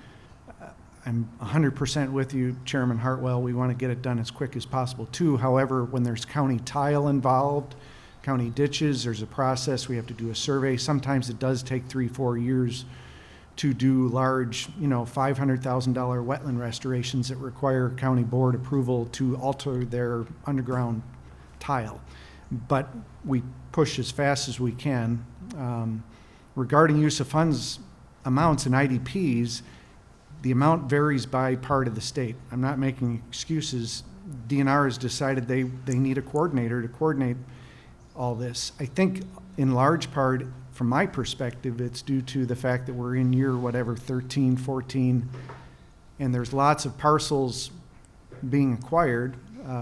I'm 100% with you, Chairman Hartwell. We want to get it done as quick as possible too. However, when there's county tile involved, county ditches, there's a process. We have to do a survey. Sometimes it does take 3-4 years to do large, $500,000 wetland restorations that require county board approval to alter their underground tile. But we push as fast as we can. Regarding use of funds amounts in IDPs, the amount varies by part of the state. I'm not making excuses. DNR has decided they need a coordinator to coordinate all this. I think in large part, from my perspective, it's due to the fact that we're in year 13, 14, and there's lots of parcels being acquired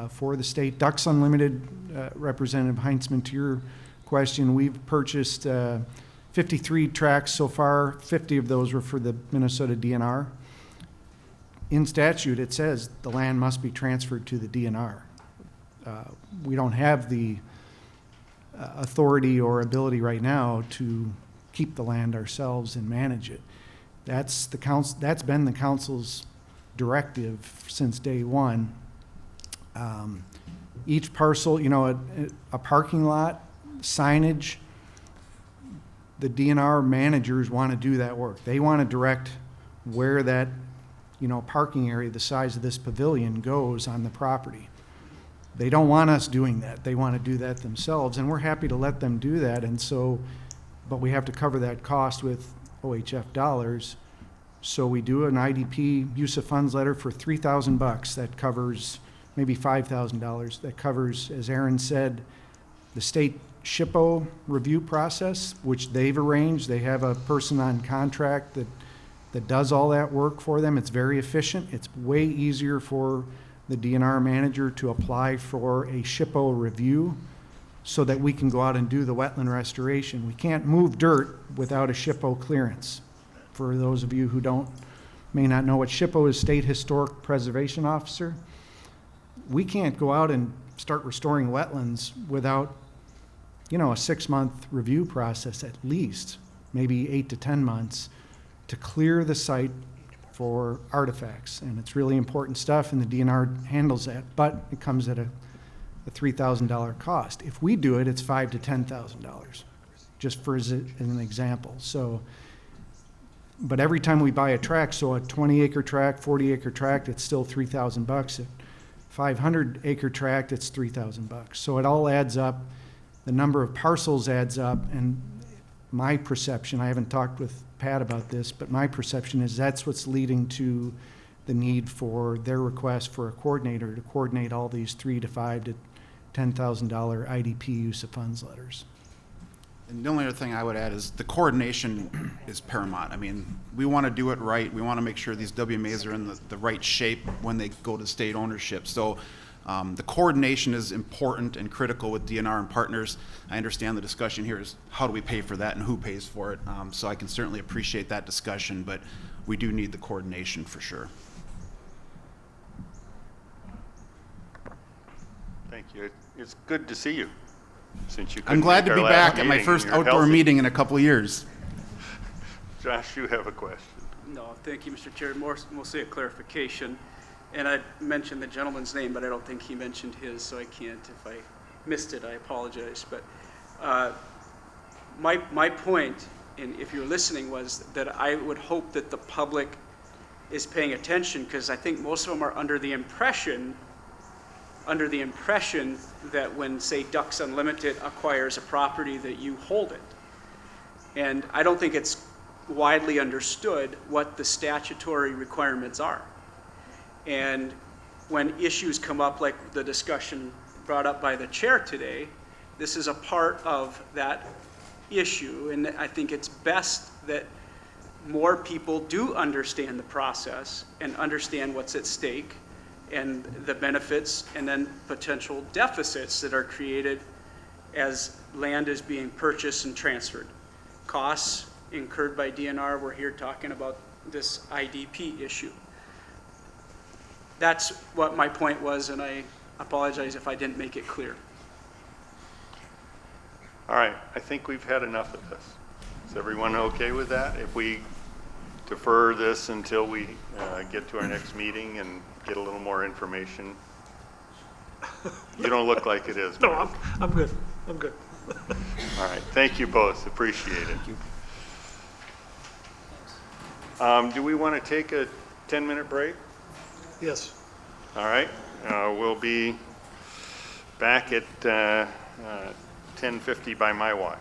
for the state. Ducks Unlimited, Representative Heintzman, to your question, we've purchased 53 tracts so far. 50 of those were for the Minnesota DNR. In statute, it says the land must be transferred to the DNR. We don't have the authority or ability right now to keep the land ourselves and manage it. That's been the council's directive since day one. Each parcel, a parking lot, signage, the DNR managers want to do that work. They want to direct where that, parking area the size of this pavilion goes on the property. They don't want us doing that. They want to do that themselves, and we're happy to let them do that. And so, but we have to cover that cost with OHF dollars. So we do an IDP use of funds letter for $3,000. That covers maybe $5,000. That covers, as Aaron said, the state SHPO review process, which they've arranged. They have a person on contract that does all that work for them. It's very efficient. It's way easier for the DNR manager to apply for a SHPO review so that we can go out and do the wetland restoration. We can't move dirt without a SHPO clearance. For those of you who may not know what SHPO is, State Historic Preservation Officer. We can't go out and start restoring wetlands without, a 6-month review process at least, maybe 8 to 10 months to clear the site for artifacts. And it's really important stuff, and the DNR handles that, but it comes at a $3,000 cost. If we do it, it's $5,000 to $10,000, just as an example. So, but every time we buy a tract, so a 20-acre tract, 40-acre tract, it's still $3,000. A 500-acre tract, it's $3,000. So it all adds up. The number of parcels adds up, and my perception, I haven't talked with Pat about this, but my perception is that's what's leading to the need for their request for a coordinator to coordinate all these $3,000 to $5,000 to $10,000 IDP use of funds letters. And the only other thing I would add is the coordination is paramount. I mean, we want to do it right. We want to make sure these WMAs are in the right shape when they go to state ownership. So the coordination is important and critical with DNR and partners. I understand the discussion here is how do we pay for that and who pays for it. So I can certainly appreciate that discussion, but we do need the coordination for sure. Thank you. It's good to see you. Since you I'm glad to be back at my first outdoor meeting in a couple of years. Josh, you have a question. No, thank you, Mr. Chair. Mostly a clarification. And I mentioned the gentleman's name, but I don't think he mentioned his, so I can't. If I missed it, I apologize. But my point, and if you're listening, was that I would hope that the public is paying attention, because I think most of them are under the impression that when, say, Ducks Unlimited acquires a property, that you hold it. And I don't think it's widely understood what the statutory requirements are. And when issues come up, like the discussion brought up by the chair today, this is a part of that issue. And I think it's best that more people do understand the process and understand what's at stake and the benefits and then potential deficits that are created as land is being purchased and transferred. Costs incurred by DNR, we're here talking about this IDP issue. That's what my point was, and I apologize if I didn't make it clear. All right, I think we've had enough of this. Is everyone okay with that? If we defer this until we get to our next meeting and get a little more information? You don't look like it is. No, I'm good. I'm good. All right, thank you both, appreciate it. Do we want to take a 10-minute break? Yes. All right, we'll be back at 10:50 by my watch.